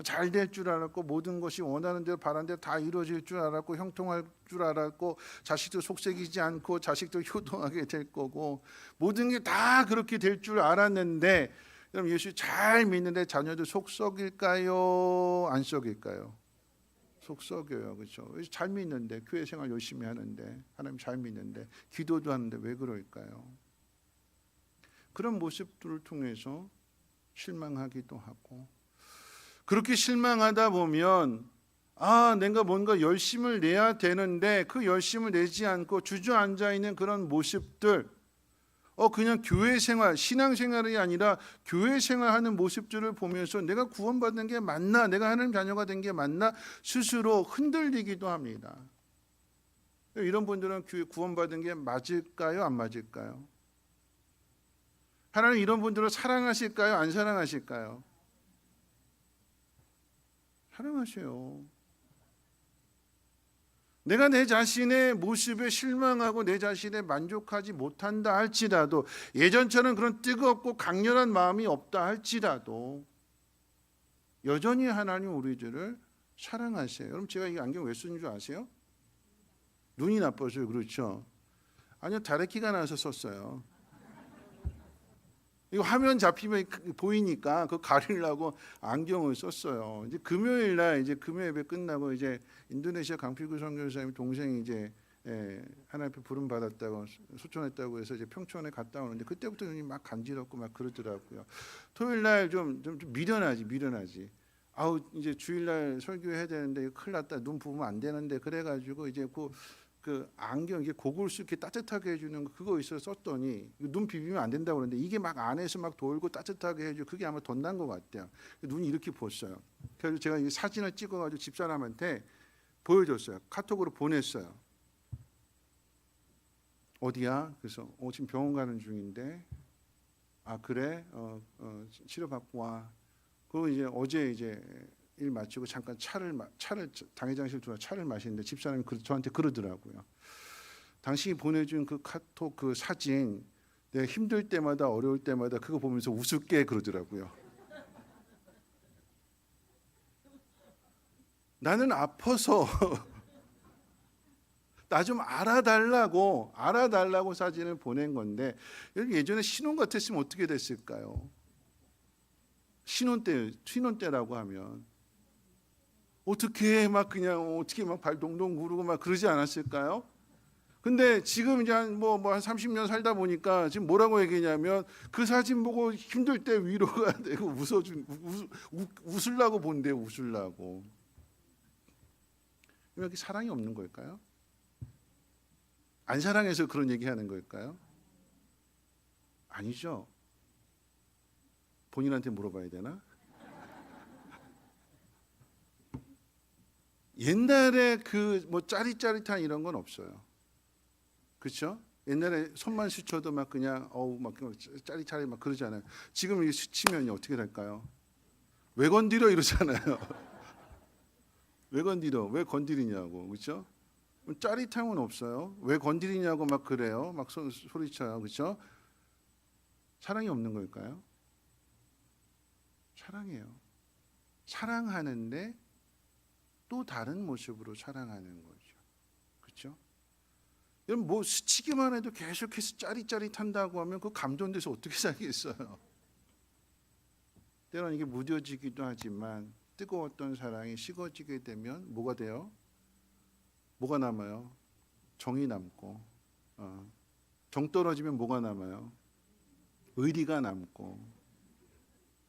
잘 될 줄 알았고, 모든 것이 원하는 대로 바라는 대로 다 이루어질 줄 알았고, 형통할 줄 알았고, 자식도 속색이지 않고 자식도 효동하게 될 거고, 모든 게 다 그렇게 될 줄 알았는데, 그럼 예수 잘 믿는데 자녀들 속 썩일까요? 안 썩일까요? 속 썩여요. 그렇죠? 잘 믿는데, 교회 생활 열심히 하는데, 하나님 잘 믿는데, 기도도 하는데 왜 그럴까요? 그런 모습들을 통해서 실망하기도 하고, 그렇게 실망하다 보면 내가 뭔가 열심을 내야 되는데 그 열심을 내지 않고 주저앉아 있는 그런 모습들, 그냥 교회 생활, 신앙 생활이 아니라 교회 생활하는 모습들을 보면서 내가 구원받는 게 맞나, 내가 하나님 자녀가 된 게 맞나 스스로 흔들리기도 합니다. 이런 분들은 교회 구원받은 게 맞을까요, 안 맞을까요? 하나님 이런 분들을 사랑하실까요, 안 사랑하실까요? 사랑하세요. 내가 내 자신의 모습에 실망하고 내 자신에 만족하지 못한다 할지라도, 예전처럼 그런 뜨겁고 강렬한 마음이 없다 할지라도 여전히 하나님 우리들을 사랑하세요. 여러분, 제가 이 안경 왜 쓰는 줄 아세요? 눈이 나빠서요. 그렇죠? 아니요, 다래끼가 나서 썼어요. 이거 화면 잡히면 보이니까 그거 가리려고 안경을 썼어요. 이제 금요일 날 금요 예배 끝나고 인도네시아 강필구 선교사님 동생이 하나님 앞에 부름 받았다고 소천했다고 해서 평촌에 갔다 오는데 그때부터 눈이 막 간지럽고 막 그러더라고요. 토요일 날 좀 미련하지. 이제 주일 날 설교해야 되는데 큰일 났다. 눈 부으면 안 되는데 그래가지고 그 안경 고글수 이렇게 따뜻하게 해주는 그거 있어 썼더니 눈 비비면 안 된다고 그러는데 이게 막 안에서 막 돌고 따뜻하게 해줘. 그게 아마 돈 난 것 같아요. 눈이 이렇게 부었어요. 그래서 제가 이 사진을 찍어가지고 집사람한테 보여줬어요. 카톡으로 보냈어요. 어디야? 그래서 지금 병원 가는 중인데. 그래? 치료받고 와. 그리고 어제 일 마치고 잠깐 차를 당회장실 들어와 차를 마시는데 집사람이 저한테 그러더라고요. 당신이 보내준 그 카톡 그 사진, 내가 힘들 때마다 어려울 때마다 그거 보면서 우습게 그러더라고요. 나는 아파서 나 좀 알아달라고 사진을 보낸 건데, 예전에 신혼 같았으면 어떻게 됐을까요? 신혼 때라고 하면 어떻게 막 발 동동 구르고 막 그러지 않았을까요? 근데 지금 이제 한 30년 살다 보니까 지금 뭐라고 얘기냐면 그 사진 보고 힘들 때 위로가 되고 웃으려고 본대요. 웃으려고. 여기 사랑이 없는 걸까요? 안 사랑해서 그런 얘기하는 걸까요? 아니죠. 본인한테 물어봐야 되나? 옛날에 그 뭐 짜릿짜릿한 이런 건 없어요. 그렇죠? 옛날에 손만 스쳐도 막 그냥 막 짜릿짜릿 막 그러잖아요. 지금 이 스치면 어떻게 될까요? 왜 건드려 이러잖아요. 왜 건드려? 왜 건드리냐고. 그렇죠? 짜릿함은 없어요. 왜 건드리냐고 막 그래요. 막 소리쳐요. 그렇죠? 사랑이 없는 걸까요? 사랑해요. 사랑하는데 또 다른 모습으로 사랑하는 거죠. 그렇죠? 여러분 뭐 스치기만 해도 계속해서 짜릿짜릿한다고 하면 그 감동돼서 어떻게 살겠어요? 때로는 이게 무뎌지기도 하지만 뜨거웠던 사랑이 식어지게 되면 뭐가 돼요? 뭐가 남아요? 정이 남고 정 떨어지면 뭐가 남아요? 의리가 남고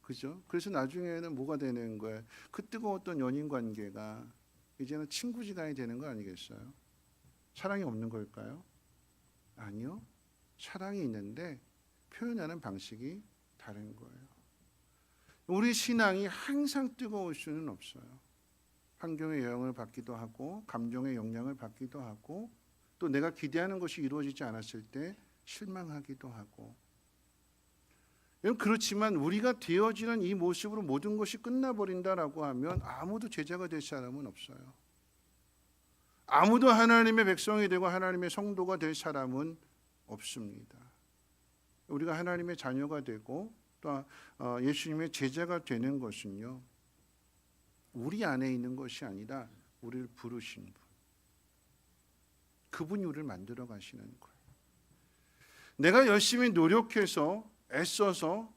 그죠? 그래서 나중에는 뭐가 되는 거예요? 그 뜨거웠던 연인 관계가 이제는 친구지간이 되는 거 아니겠어요? 사랑이 없는 걸까요? 아니요. 사랑이 있는데 표현하는 방식이 다른 거예요. 우리 신앙이 항상 뜨거울 수는 없어요. 환경의 영향을 받기도 하고 감정의 영향을 받기도 하고 또 내가 기대하는 것이 이루어지지 않았을 때 실망하기도 하고 그렇지만 우리가 되어지는 이 모습으로 모든 것이 끝나버린다라고 하면 아무도 제자가 될 사람은 없어요. 아무도 하나님의 백성이 되고 하나님의 성도가 될 사람은 없습니다. 우리가 하나님의 자녀가 되고 또 예수님의 제자가 되는 것은요. 우리 안에 있는 것이 아니라 우리를 부르신 분. 그분이 우리를 만들어 가시는 거예요. 내가 열심히 노력해서 애써서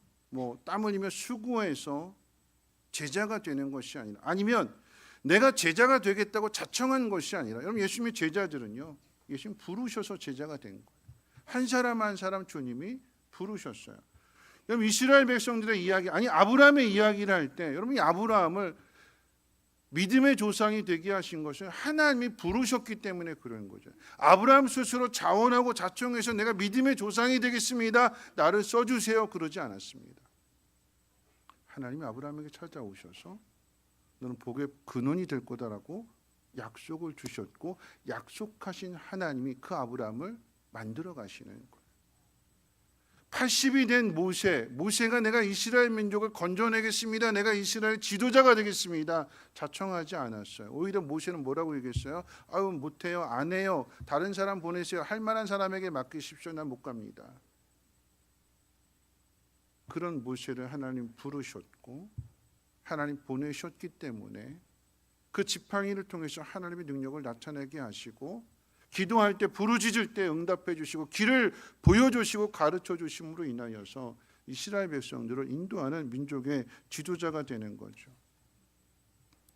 땀 흘리며 수고해서 제자가 되는 것이 아니라 아니면 내가 제자가 되겠다고 자청한 것이 아니라 여러분 예수님의 제자들은요. 예수님 부르셔서 제자가 된 거예요. 한 사람 한 사람 주님이 부르셨어요. 여러분 이스라엘 백성들의 이야기 아브라함의 이야기를 할 때 여러분 이 아브라함을 믿음의 조상이 되게 하신 것은 하나님이 부르셨기 때문에 그런 거죠. 아브라함 스스로 자원하고 자청해서 내가 믿음의 조상이 되겠습니다. 나를 써주세요. 그러지 않았습니다. 하나님이 아브라함에게 찾아오셔서 너는 복의 근원이 될 거다라고 약속을 주셨고 약속하신 하나님이 그 아브라함을 만들어 가시는 거예요. 80이 된 모세가 내가 이스라엘 민족을 건져내겠습니다. 내가 이스라엘 지도자가 되겠습니다. 자청하지 않았어요. 오히려 모세는 뭐라고 얘기했어요? 아유 못해요. 안 해요. 다른 사람 보내세요. 할 만한 사람에게 맡기십시오. 난 못 갑니다. 그런 모세를 하나님 부르셨고 하나님 보내셨기 때문에 그 지팡이를 통해서 하나님의 능력을 나타내게 하시고 기도할 때 부르짖을 때 응답해 주시고 길을 보여주시고 가르쳐 주심으로 인하여서 이스라엘 백성들을 인도하는 민족의 지도자가 되는 거죠.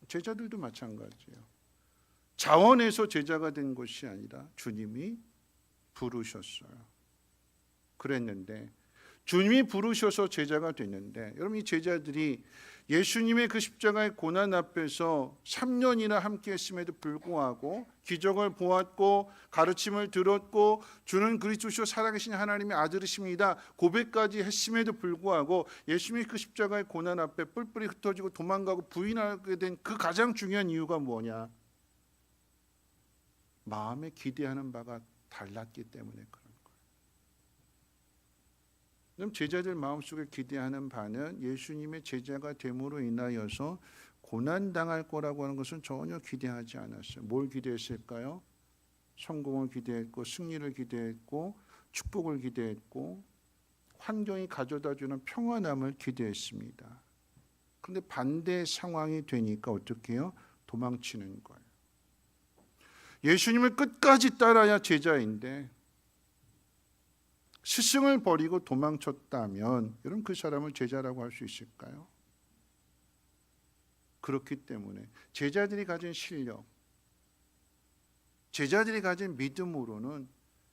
제자들도 마찬가지예요. 자원해서 제자가 된 것이 아니라 주님이 부르셨어요. 그랬는데 주님이 부르셔서 제자가 됐는데 여러분 이 제자들이 예수님의 그 십자가의 고난 앞에서 3년이나 함께 했음에도 불구하고 기적을 보았고 가르침을 들었고 주는 그리스도시요 살아계신 하나님의 아들이십니다 고백까지 했음에도 불구하고 예수님의 그 십자가의 고난 앞에 뿔뿔이 흩어지고 도망가고 부인하게 된 그 가장 중요한 이유가 뭐냐? 마음에 기대하는 바가 달랐기 때문에 그런 그럼 제자들 마음속에 기대하는 바는 예수님의 제자가 됨으로 인하여서 고난당할 거라고 하는 것은 전혀 기대하지 않았어요. 뭘 기대했을까요? 성공을 기대했고 승리를 기대했고 축복을 기대했고 환경이 가져다주는 평안함을 기대했습니다. 그런데 반대 상황이 되니까 어떻게 해요? 도망치는 거예요. 예수님을 끝까지 따라야 제자인데 스승을 버리고 도망쳤다면 여러분 그 사람을 제자라고 할 수 있을까요? 그렇기 때문에 제자들이 가진 실력, 제자들이 가진 믿음으로는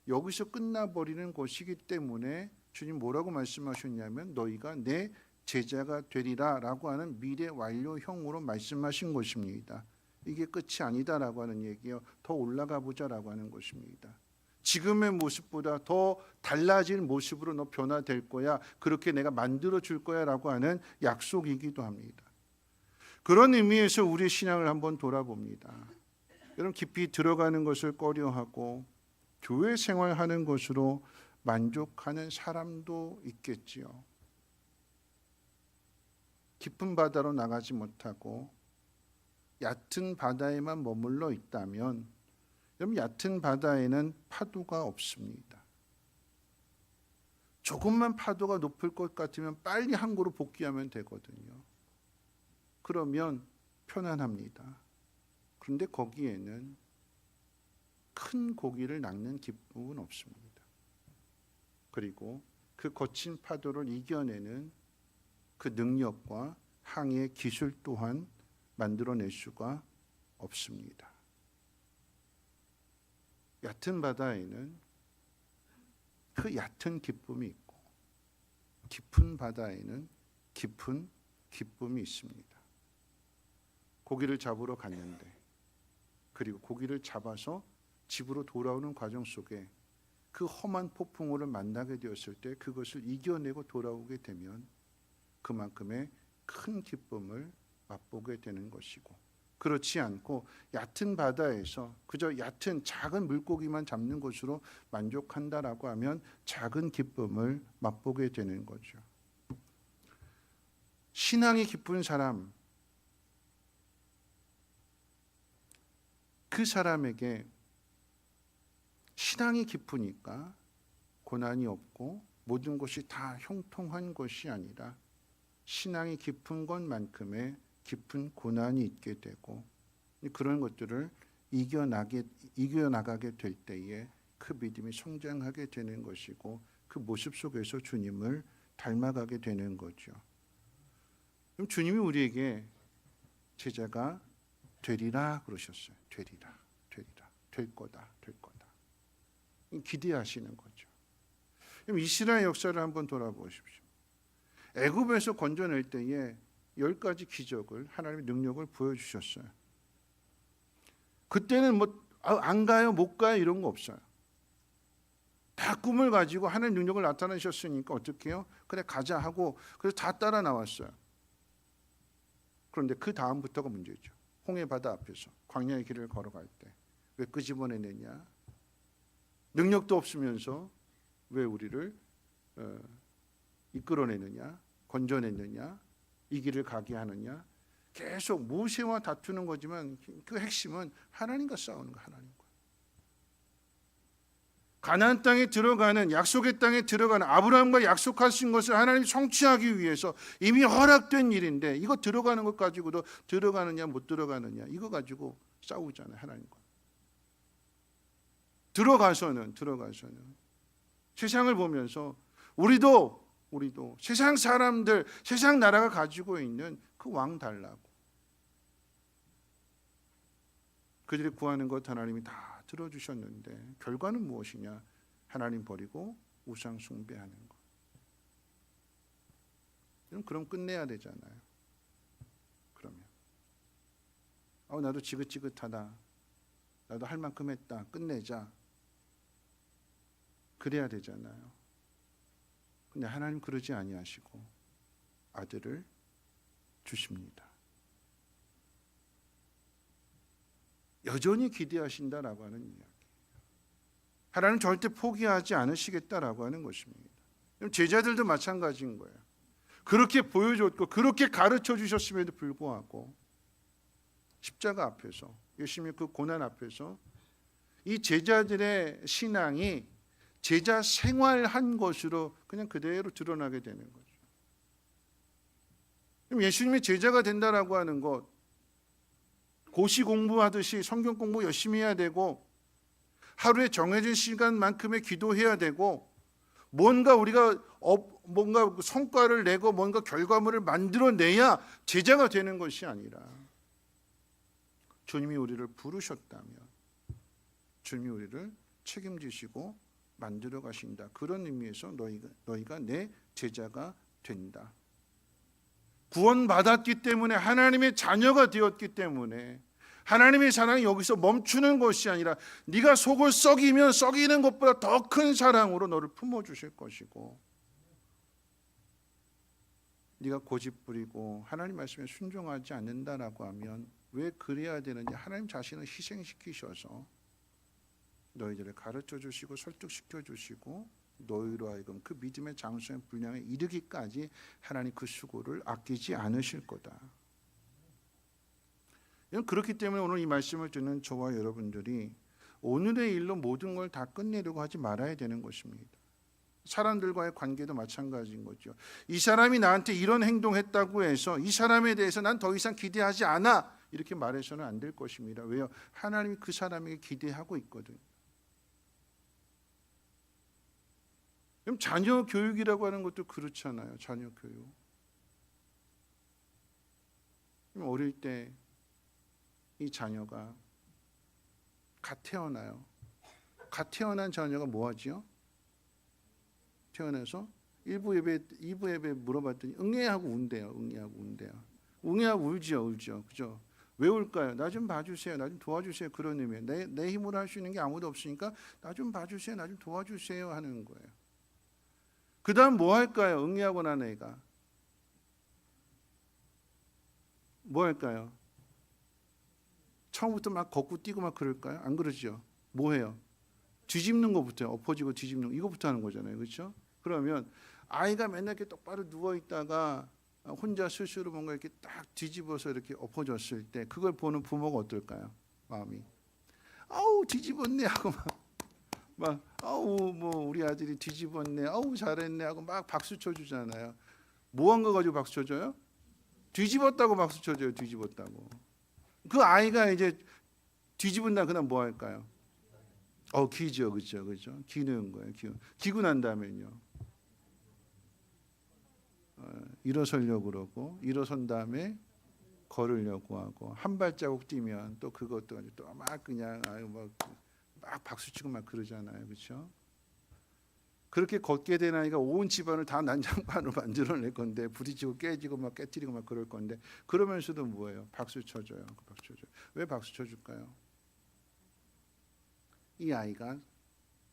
여기서 끝나버리는 것이기 때문에 주님 뭐라고 말씀하셨냐면 너희가 내 제자가 되리라 라고 하는 미래 완료형으로 말씀하신 것입니다. 이게 끝이 아니다라고 하는 얘기예요. 더 올라가 보자라고 하는 것입니다. 지금의 모습보다 더 달라질 모습으로 너 변화될 거야. 그렇게 내가 만들어 줄 거야 라고 하는 약속이기도 합니다. 그런 의미에서 우리의 신앙을 한번 돌아봅니다. 여러분, 깊이 들어가는 것을 꺼려하고 교회 생활하는 것으로 만족하는 사람도 있겠지요. 깊은 바다로 나가지 못하고 얕은 바다에만 머물러 있다면, 여러분, 얕은 바다에는 파도가 없습니다. 조금만 파도가 높을 것 같으면 빨리 항구로 복귀하면 되거든요. 그러면 편안합니다. 그런데 거기에는 큰 고기를 낚는 기쁨은 없습니다. 그리고 그 거친 파도를 이겨내는 그 능력과 항해의 기술 또한 만들어낼 수가 없습니다. 얕은 바다에는 그 얕은 기쁨이 있고 깊은 바다에는 깊은 기쁨이 있습니다. 고기를 잡으러 갔는데, 그리고 고기를 잡아서 집으로 돌아오는 과정 속에 그 험한 폭풍우를 만나게 되었을 때 그것을 이겨내고 돌아오게 되면 그만큼의 큰 기쁨을 맛보게 되는 것이고, 그렇지 않고 얕은 바다에서 그저 얕은 작은 물고기만 잡는 것으로 만족한다라고 하면 작은 기쁨을 맛보게 되는 거죠. 신앙이 깊은 사람, 그 사람에게 신앙이 깊으니까 고난이 없고 모든 것이 다 형통한 것이 아니라 신앙이 깊은 것만큼의 깊은 고난이 있게 되고, 그런 것들을 이겨나가게 될 때에 그 믿음이 성장하게 되는 것이고, 그 모습 속에서 주님을 닮아가게 되는 거죠. 그럼 주님이 우리에게 제자가 되리라 그러셨어요. 되리라, 될 거다. 기대하시는 거죠. 그럼 이스라엘 역사를 한번 돌아보십시오. 애굽에서 건져낼 때에 10가지 기적을, 하나님의 능력을 보여주셨어요. 그때는 안 가요, 못 가요 이런 거 없어요. 다 꿈을 가지고 하나님 능력을 나타내셨으니까 어떻게 해요? 그래 가자 하고, 그래서 다 따라 나왔어요. 그런데 그 다음부터가 문제죠. 홍해 바다 앞에서 광야의 길을 걸어갈 때 왜 끄집어내느냐? 능력도 없으면서 왜 우리를 이끌어내느냐, 건져내느냐, 이 길을 가게 하느냐. 계속 모세와 다투는 거지만 그 핵심은 하나님과 싸우는 거, 하나님과. 가나안 땅에 들어가는, 약속의 땅에 들어가는, 아브라함과 약속하신 것을 하나님이 성취하기 위해서 이미 허락된 일인데, 이거 들어가는 것 가지고도 들어가느냐 못 들어가느냐, 이거 가지고 싸우잖아요, 하나님과. 들어가서는 세상을 보면서 우리도 세상 사람들, 세상 나라가 가지고 있는 그 왕 달라고, 그들이 구하는 것 하나님이 다 들어주셨는데 결과는 무엇이냐? 하나님 버리고 우상 숭배하는 것. 그럼 끝내야 되잖아요. 그러면 나도 지긋지긋하다, 나도 할 만큼 했다, 끝내자, 그래야 되잖아요. 근데 하나님 그러지 아니하시고 아들을 주십니다. 여전히 기대하신다라고 하는 이야기. 하나님 절대 포기하지 않으시겠다라고 하는 것입니다. 제자들도 마찬가지인 거예요. 그렇게 보여줬고 그렇게 가르쳐 주셨음에도 불구하고 십자가 앞에서, 예수님의 그 고난 앞에서 이 제자들의 신앙이 제자 생활한 것으로 그냥 그대로 드러나게 되는 거죠. 그럼 예수님의 제자가 된다라고 하는 것, 고시 공부하듯이 성경 공부 열심히 해야 되고, 하루에 정해진 시간만큼의 기도해야 되고, 뭔가 우리가 뭔가 성과를 내고 뭔가 결과물을 만들어내야 제자가 되는 것이 아니라, 주님이 우리를 부르셨다면 주님이 우리를 책임지시고 만들어 가신다. 그런 의미에서 너희가 내 제자가 된다. 구원받았기 때문에, 하나님의 자녀가 되었기 때문에, 하나님의 사랑이 여기서 멈추는 것이 아니라 네가 속을 썩이면 썩이는 것보다 더 큰 사랑으로 너를 품어주실 것이고, 네가 고집부리고 하나님 말씀에 순종하지 않는다라고 하면 왜 그래야 되는지 하나님 자신을 희생시키셔서 너희들을 가르쳐 주시고 설득시켜 주시고 너희로 하여금 그 믿음의 장성의 분량에 이르기까지 하나님 그 수고를 아끼지 않으실 거다. 그렇기 때문에 오늘 이 말씀을 듣는 저와 여러분들이 오늘의 일로 모든 걸 다 끝내려고 하지 말아야 되는 것입니다. 사람들과의 관계도 마찬가지인 거죠. 이 사람이 나한테 이런 행동했다고 해서 이 사람에 대해서 난 더 이상 기대하지 않아 이렇게 말해서는 안 될 것입니다. 왜요? 하나님이 그 사람에게 기대하고 있거든요. 그럼 자녀 교육이라고 하는 것도 그렇잖아요. 자녀 교육. 어릴 때 이 자녀가 갓 태어나요. 갓 태어난 자녀가 뭐 하지요? 태어나서 1부 예배, 2부 예배 물어봤더니 응애하고 운대요. 응애하고 운대요. 응애하고 울죠. 그죠? 왜 울까요? 나 좀 봐주세요. 나 좀 도와주세요. 그런 의미에 내 힘으로 할 수 있는 게 아무도 없으니까 나 좀 봐주세요. 나 좀 도와주세요 하는 거예요. 그 다음 뭐 할까요? 응애하고 난 애가 뭐 할까요? 처음부터 막 걷고 뛰고 막 그럴까요? 안 그러죠? 뭐 해요? 뒤집는 것부터, 엎어지고 뒤집는 거, 이거부터 하는 거잖아요. 그렇죠? 그러면 아이가 맨날 이렇게 똑바로 누워 있다가 혼자 스스로 뭔가 이렇게 딱 뒤집어서 이렇게 엎어졌을 때 그걸 보는 부모가 어떨까요? 마음이 아우 뒤집었네 하고 막 아우 뭐 우리 아들이 뒤집었네, 아우 잘했네 하고 막 박수 쳐주잖아요. 뭐 한 거 가지고 박수 쳐줘요? 뒤집었다고 박수 쳐줘요. 뒤집었다고. 그 아이가 이제 뒤집은다 그다음 뭐 할까요? 기죠, 그렇죠. 기는 거예요. 기고 난 다음에요. 일어서려고 그러고 일어선 다음에 걸으려고 하고 한 발자국 뛰면 또 그것도 또 막 그냥 막 박수치고 막 그러잖아요, 그렇죠? 그렇게 걷게 된 아이가 온 집안을 다 난장판으로 만들어낼 건데 부딪히고 깨지고 막 깨트리고 막 그럴 건데 그러면서도 뭐예요? 박수 쳐줘요. 박수 쳐줘요. 왜 박수 쳐줄까요? 이 아이가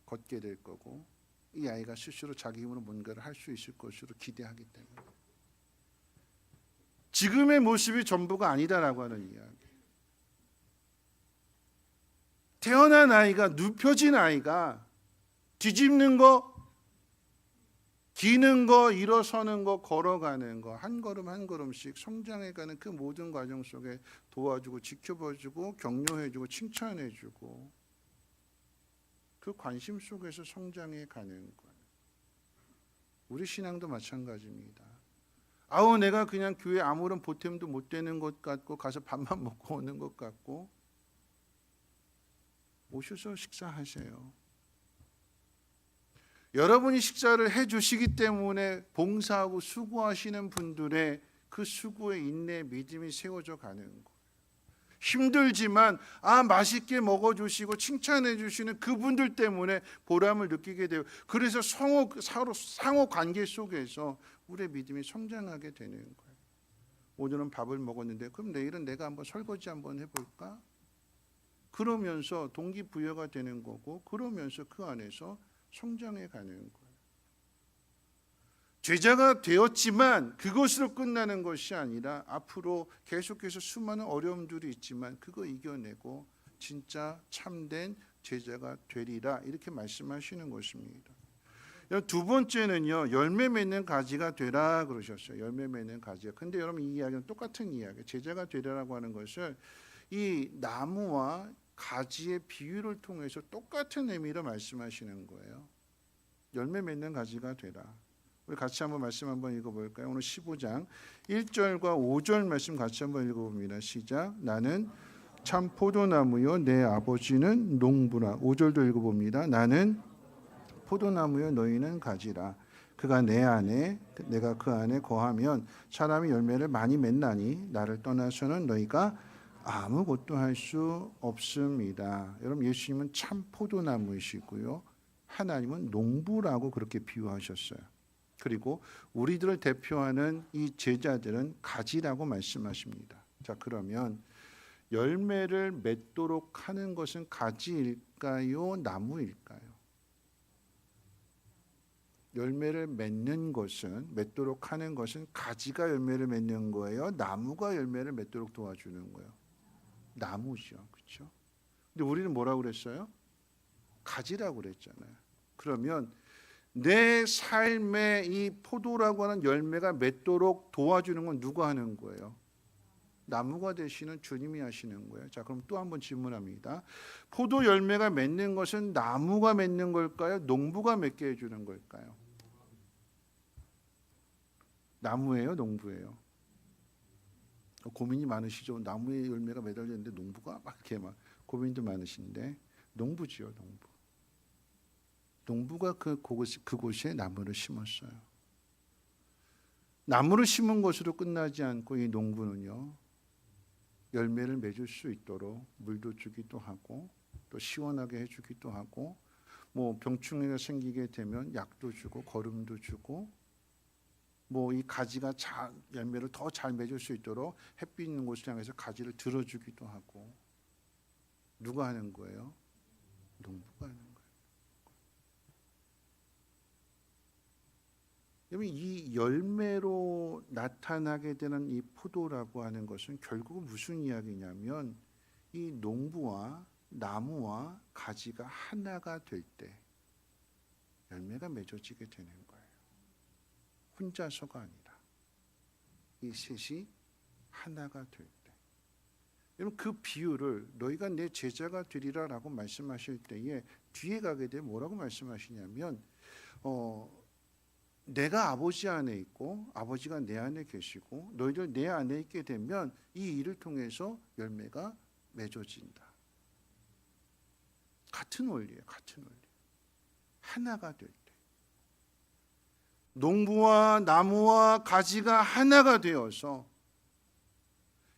걷게 될 거고 이 아이가 스스로 자기 힘으로 뭔가를 할 수 있을 것으로 기대하기 때문에 지금의 모습이 전부가 아니다라고 하는 이야기. 태어난 아이가 눕혀진 아이가 뒤집는 거, 기는 거, 일어서는 거, 걸어가는 거 한 걸음 한 걸음씩 성장해가는 그 모든 과정 속에 도와주고 지켜봐주고 격려해주고 칭찬해주고 그 관심 속에서 성장해 가는 거예요. 우리 신앙도 마찬가지입니다. 아우 내가 그냥 교회 아무런 보탬도 못 되는 것 같고 가서 밥만 먹고 오는 것 같고 오셔서 식사하세요. 여러분이 식사를 해주시기 때문에 봉사하고 수고하시는 분들의 그 수고의 인내 믿음이 세워져 가는 거예요. 힘들지만 맛있게 먹어주시고 칭찬해 주시는 그분들 때문에 보람을 느끼게 돼요. 그래서 상호 관계 속에서 우리의 믿음이 성장하게 되는 거예요. 오늘은 밥을 먹었는데 그럼 내일은 내가 한번 설거지 한번 해볼까? 그러면서 동기부여가 되는 거고 그러면서 그 안에서 성장해 가는 거예요. 제자가 되었지만 그것으로 끝나는 것이 아니라 앞으로 계속해서 수많은 어려움들이 있지만 그거 이겨내고 진짜 참된 제자가 되리라 이렇게 말씀하시는 것입니다. 두 번째는요, 열매 맺는 가지가 되라 그러셨어요. 열매 맺는 가지가. 근데 여러분 이 이야기는 똑같은 이야기예요. 제자가 되라라고 하는 것을 이 나무와 가지의 비유를 통해서 똑같은 의미로 말씀하시는 거예요. 열매 맺는 가지가 되라. 우리 같이 한번 말씀 한번 읽어볼까요? 오늘 15장 1절과 5절 말씀 같이 한번 읽어봅니다. 시작. 나는 참 포도나무요 내 아버지는 농부라. 5절도 읽어봅니다. 나는 포도나무요 너희는 가지라. 그가 내 안에 내가 그 안에 거하면 사람이 열매를 많이 맺나니 나를 떠나서는 너희가 아무것도 할 수 없습니다. 여러분 예수님은 참 포도나무이시고요. 하나님은 농부라고 그렇게 비유하셨어요. 그리고 우리들을 대표하는 이 제자들은 가지라고 말씀하십니다. 자, 그러면 열매를 맺도록 하는 것은 가지일까요? 나무일까요? 열매를 맺도록 하는 것은 가지가 열매를 맺는 거예요? 나무가 열매를 맺도록 도와주는 거예요? 나무죠. 그렇죠? 근데 우리는 뭐라고 그랬어요? 가지라고 그랬잖아요. 그러면 내 삶에 이 포도라고 하는 열매가 맺도록 도와주는 건 누가 하는 거예요? 나무가 되시는 주님이 하시는 거예요. 자, 그럼 또 한번 질문합니다. 포도 열매가 맺는 것은 나무가 맺는 걸까요? 농부가 맺게 해주는 걸까요? 나무예요, 농부예요? 고민이 많으시죠. 나무의 열매가 매달렸는데 농부가 막 이렇게 막 고민도 많으신데 농부지요, 농부. 농부가 그곳에 나무를 심었어요. 나무를 심은 것으로 끝나지 않고 이 농부는요, 열매를 맺을 수 있도록 물도 주기도 하고 또 시원하게 해주기도 하고 뭐 병충해가 생기게 되면 약도 주고 거름도 주고 뭐 이 가지가 열매를 더 잘 맺을 수 있도록 햇빛 있는 곳을 향해서 가지를 들어주기도 하고. 누가 하는 거예요? 농부가 하는 거예요. 그러면 이 열매로 나타나게 되는 이 포도라고 하는 것은 결국은 무슨 이야기냐면 이 농부와 나무와 가지가 하나가 될 때 열매가 맺어지게 되는 거예요. 혼자서가 아니라 이 셋이 하나가 될 때. 여러분 그 비유를 너희가 내 제자가 되리라라고 말씀하실 때에 뒤에 가게 되면 뭐라고 말씀하시냐면 내가 아버지 안에 있고 아버지가 내 안에 계시고 너희들 내 안에 있게 되면 이 일을 통해서 열매가 맺어진다. 같은 원리예요. 같은 원리. 하나가 될 때. 농부와 나무와 가지가 하나가 되어서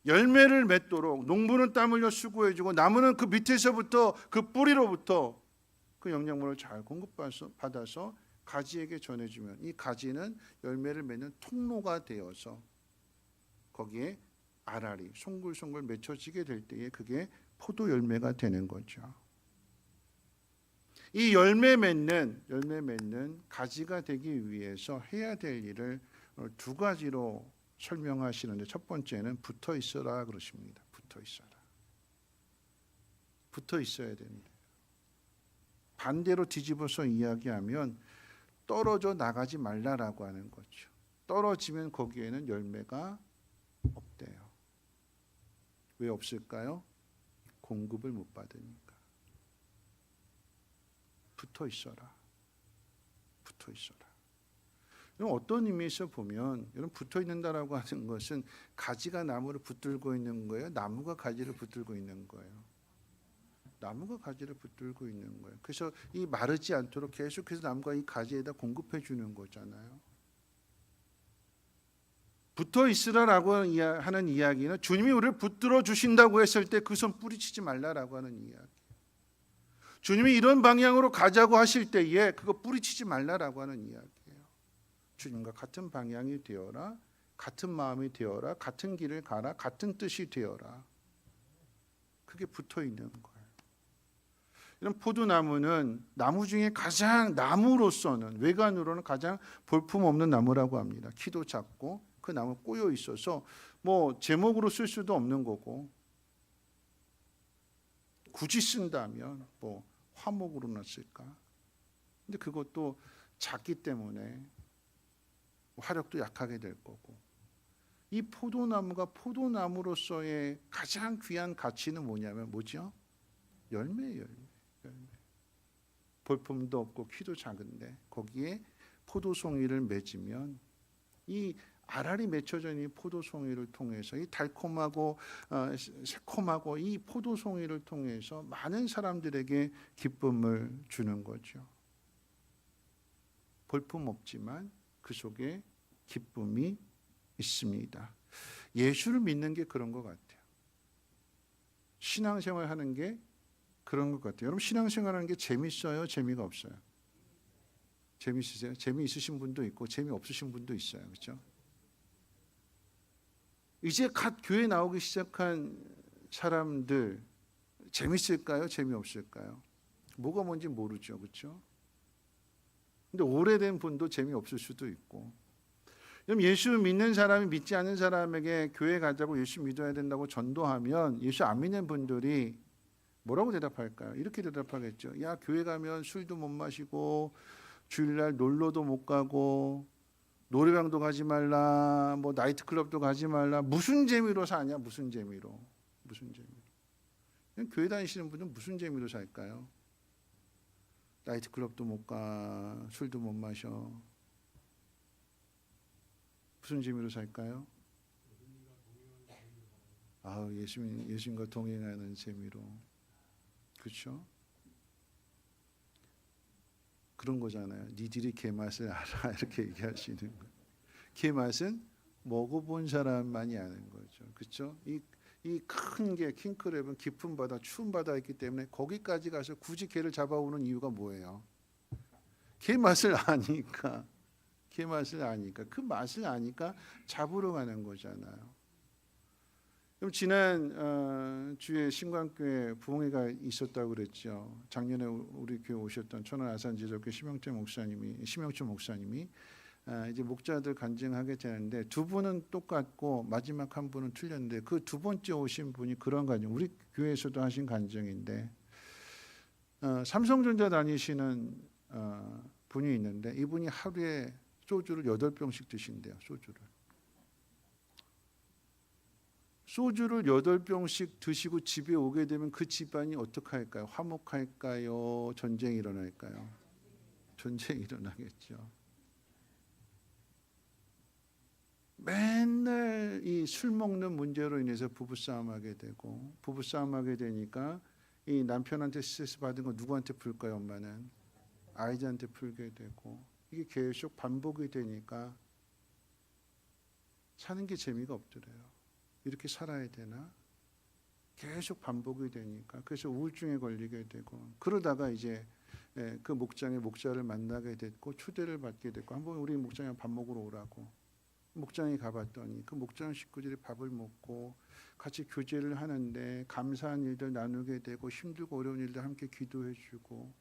열매를 맺도록 농부는 땀 흘려 수고해주고 나무는 그 밑에서부터 그 뿌리로부터 그 영양분을 잘 공급받아서 가지에게 전해주면 이 가지는 열매를 맺는 통로가 되어서 거기에 알알이 송글송글 맺혀지게 될 때에 그게 포도 열매가 되는 거죠. 이 열매 맺는 가지가 되기 위해서 해야 될 일을 두 가지로 설명하시는데 첫 번째는 붙어 있어라 그러십니다. 붙어 있어라. 붙어 있어야 됩니다. 반대로 뒤집어서 이야기하면 떨어져 나가지 말라라고 하는 거죠. 떨어지면 거기에는 열매가 없대요. 왜 없을까요? 공급을 못 받으니까. 붙어 있어라. 붙어 있어라. 어떤 의미에서 보면 여러분 붙어 있는다라고 하는 것은 가지가 나무를 붙들고 있는 거예요? 나무가 가지를 붙들고 있는 거예요? 나무가 가지를 붙들고 있는 거예요. 그래서 이 마르지 않도록 계속해서 나무가 이 가지에다 공급해 주는 거잖아요. 붙어 있으라라고 하는 이야기는 주님이 우리를 붙들어 주신다고 했을 때 그 손 뿌리치지 말라라고 하는 이야기. 주님이 이런 방향으로 가자고 하실 때에 그거 뿌리치지 말라라고 하는 이야기예요. 주님과 같은 방향이 되어라, 같은 마음이 되어라, 같은 길을 가라, 같은 뜻이 되어라. 그게 붙어 있는 거예요. 이런 포도나무는 나무 중에 가장 나무로서는 외관으로는 가장 볼품없는 나무라고 합니다. 키도 작고 그 나무 꼬여 있어서 뭐 제목으로 쓸 수도 없는 거고 굳이 쓴다면 뭐 화목으로나 쓸까? 근데 그것도 작기 때문에 화력도 약하게 될 거고 이 포도나무가 포도나무로서의 가장 귀한 가치는 뭐냐면 뭐죠? 열매예요. 열매. 볼품도 없고 키도 작은데 거기에 포도송이를 맺으면 이 알알이 맺혀져 있는 이 포도송이를 통해서 이 달콤하고 새콤하고 이 포도송이를 통해서 많은 사람들에게 기쁨을 주는 거죠. 볼품 없지만 그 속에 기쁨이 있습니다. 예수를 믿는 게 그런 것 같아요. 신앙생활 하는 게 그런 것 같아요. 여러분 신앙생활 하는 게 재밌어요? 재미가 없어요? 재미있으세요? 재미있으신 분도 있고 재미없으신 분도 있어요. 그렇죠? 이제 갓 교회 나오기 시작한 사람들 재밌을까요? 재미없을까요? 뭐가 뭔지 모르죠. 그렇죠? 근데 오래된 분도 재미없을 수도 있고. 그럼 예수 믿는 사람이 믿지 않는 사람에게 교회 가자고 예수 믿어야 된다고 전도하면 예수 안 믿는 분들이 뭐라고 대답할까요? 이렇게 대답하겠죠. 야, 교회 가면 술도 못 마시고 주일날 놀러도 못 가고 노래방도 가지 말라, 뭐 나이트클럽도 가지 말라. 무슨 재미로 사냐? 무슨 재미로? 무슨 재미로? 그냥 교회 다니시는 분은 무슨 재미로 살까요? 나이트클럽도 못 가, 술도 못 마셔. 무슨 재미로 살까요? 아, 예수님과 동행하는 재미로. 그렇죠? 그런 거잖아요. 니들이 개맛을 알아 이렇게 얘기하시는 거예요. 개맛은 먹어본 사람만이 아는 거죠. 그렇죠? 이 큰 개 킹크랩은 깊은 바다, 추운 바다에 있기 때문에 거기까지 가서 굳이 개를 잡아오는 이유가 뭐예요? 개 맛을 아니까. 개 맛을 아니까. 그 맛을 아니까 잡으러 가는 거잖아요. 그럼 지난 주에 신광교회 부흥회가 있었다고 그랬죠. 작년에 우리 교회 오셨던 천안 아산지적교 심영철 목사님이 이제 목자들 간증하게 되는데 두 분은 똑같고 마지막 한 분은 틀렸는데 그 두 번째 오신 분이 그런 간증, 우리 교회에서도 하신 간증인데 삼성전자 다니시는 분이 있는데 이분이 하루에 소주를 8병씩 드신대요. 소주를 8병씩 드시고 집에 오게 되면 그 집안이 어떻게 할까요? 화목할까요? 전쟁이 일어날까요? 전쟁이 일어나겠죠. 맨날 이 술 먹는 문제로 인해서 부부싸움하게 되고 부부싸움하게 되니까 이 남편한테 스트레스 받은 거 누구한테 풀까요? 엄마는 아이들한테 풀게 되고 이게 계속 반복이 되니까 사는 게 재미가 없더래요. 이렇게 살아야 되나? 계속 반복이 되니까 그래서 우울증에 걸리게 되고 그러다가 이제 그 목장의 목자를 만나게 됐고 초대를 받게 됐고 한번 우리 목장에 밥 먹으러 오라고 목장에 가봤더니 그 목장 식구들이 밥을 먹고 같이 교제를 하는데 감사한 일들 나누게 되고 힘들고 어려운 일들 함께 기도해주고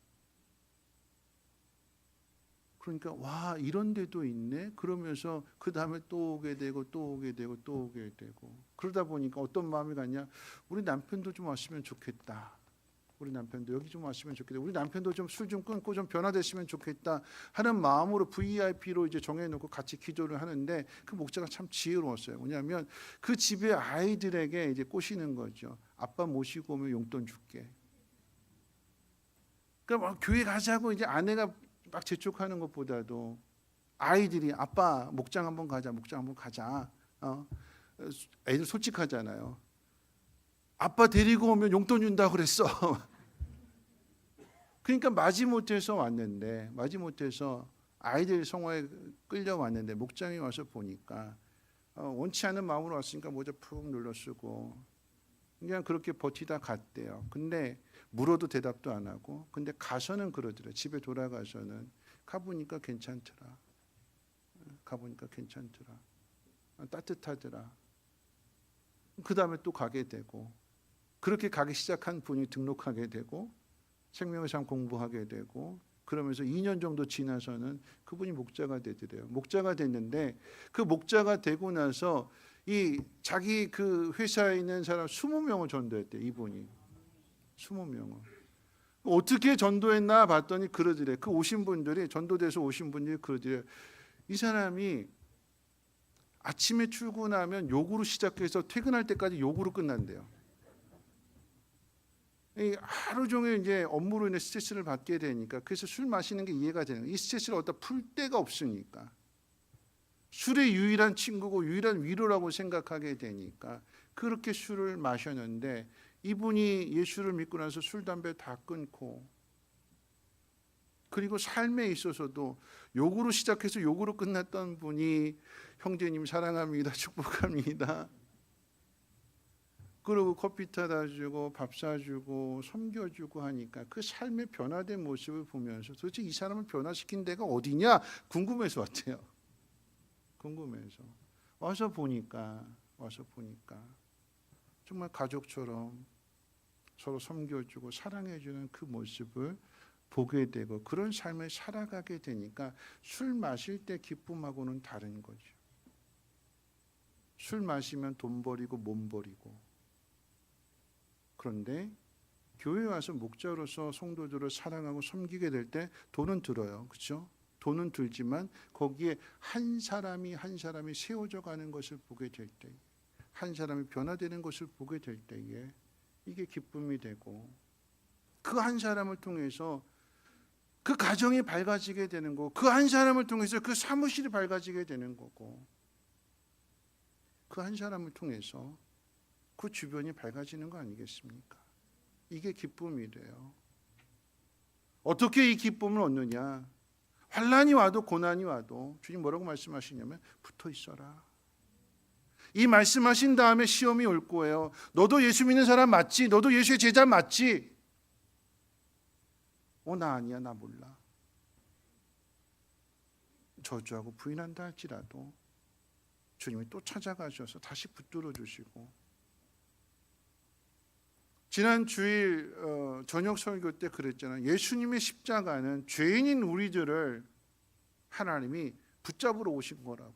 그러니까 와 이런 데도 있네 그러면서 그 다음에 또 오게 되고 또 오게 되고 또 오게 되고 그러다 보니까 어떤 마음이 갔냐 우리 남편도 좀 왔으면 좋겠다 우리 남편도 여기 좀 왔으면 좋겠다 우리 남편도 좀 술 좀 끊고 좀 변화됐으면 좋겠다 하는 마음으로 VIP로 이제 정해놓고 같이 기도를 하는데 그 목자가 참 지혜로웠어요. 왜냐하면 그 집의 아이들에게 이제 꼬시는 거죠. 아빠 모시고 오면 용돈 줄게. 그러니까 막 교회 가자고 이제 아내가 막 재촉하는 것보다도 아이들이 아빠 목장 한번 가자 애들 솔직하잖아요. 아빠 데리고 오면 용돈 준다고 그랬어. 그러니까 마지못해서 왔는데 마지못해서 아이들 성화에 끌려왔는데 목장에 와서 보니까 원치 않은 마음으로 왔으니까 모자 푹 눌러 쓰고 그냥 그렇게 버티다 갔대요. 근데 물어도 대답도 안 하고 근데 가서는 그러더래. 집에 돌아가서는 가보니까 괜찮더라. 따뜻하더라. 그 다음에 또 가게 되고 그렇게 가기 시작한 분이 등록하게 되고 생명의 삶 공부하게 되고 그러면서 2년 정도 지나서는 그분이 목자가 되더래요. 목자가 됐는데 그 목자가 되고 나서 이 자기 그 회사에 있는 사람 20명을 전도했대. 이분이 20명을 어떻게 전도했나 봤더니 그러더래. 그 오신 분들이 전도돼서 오신 분들이 그러더래. 이 사람이 아침에 출근하면 욕으로 시작해서 퇴근할 때까지 욕으로 끝난대요. 하루 종일 이제 업무로 인해 스트레스를 받게 되니까 그래서 술 마시는 게 이해가 되는 거예요. 이 스트레스를 어디다 풀 데가 없으니까 술의 유일한 친구고 유일한 위로라고 생각하게 되니까 그렇게 술을 마셨는데 이분이 예수를 믿고 나서 술 담배 다 끊고 그리고 삶에 있어서도 욕으로 시작해서 욕으로 끝났던 분이 형제님 사랑합니다 축복합니다 그리고 커피 타다 주고 밥 사주고 섬겨주고 하니까 그 삶의 변화된 모습을 보면서 도대체 이 사람을 변화시킨 데가 어디냐 궁금해서 왔대요. 궁금해서 와서 보니까 정말 가족처럼 서로 섬겨주고 사랑해주는 그 모습을 보게 되고 그런 삶을 살아가게 되니까 술 마실 때 기쁨하고는 다른 거죠. 술 마시면 돈 버리고 몸 버리고. 그런데 교회에 와서 목자로서 성도들을 사랑하고 섬기게 될 때 돈은 들어요. 그렇죠? 돈은 들지만 거기에 한 사람이 세워져 가는 것을 보게 될 때, 한 사람이 변화되는 것을 보게 될 때에 이게 기쁨이 되고, 그 한 사람을 통해서 그 가정이 밝아지게 되는 거고, 그 한 사람을 통해서 그 사무실이 밝아지게 되는 거고, 그 한 사람을 통해서 그 주변이 밝아지는 거 아니겠습니까? 이게 기쁨이래요. 어떻게 이 기쁨을 얻느냐? 환난이 와도 고난이 와도 주님 뭐라고 말씀하시냐면 붙어 있어라. 이 말씀하신 다음에 시험이 올 거예요. 너도 예수 믿는 사람 맞지? 너도 예수의 제자 맞지? 나 아니야, 나 몰라. 저주하고 부인한다 할지라도 주님이 또 찾아가셔서 다시 붙들어 주시고, 지난 주일 저녁 설교 때 그랬잖아요. 예수님의 십자가는 죄인인 우리들을 하나님이 붙잡으러 오신 거라고.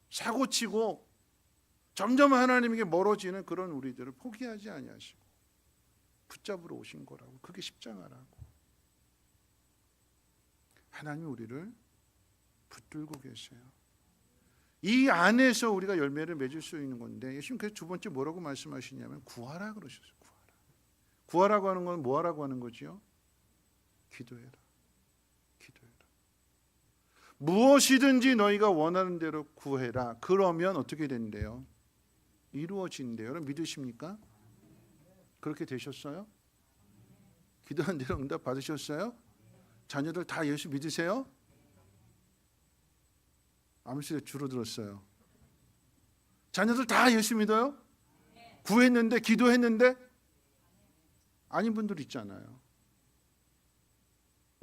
사고치고 점점 하나님에게 멀어지는 그런 우리들을 포기하지 아니하시고 붙잡으러 오신 거라고. 그게 십자가라고. 하나님이 우리를 붙들고 계세요. 이 안에서 우리가 열매를 맺을 수 있는 건데, 예수님 그래서 두 번째 뭐라고 말씀하시냐면 구하라 그러셨어요. 구하라. 구하라고 하는 건 뭐 하라고 하는 거지요? 기도해라. 기도해라. 무엇이든지 너희가 원하는 대로 구해라. 그러면 어떻게 된대요? 이루어진대요. 여러분 믿으십니까? 그렇게 되셨어요? 기도한 대로 응답 받으셨어요? 자녀들 다 예수 믿으세요? 아무튼 줄어들었어요. 자녀들 다 예수 믿어요? 구했는데, 기도했는데 아닌 분들 있잖아요.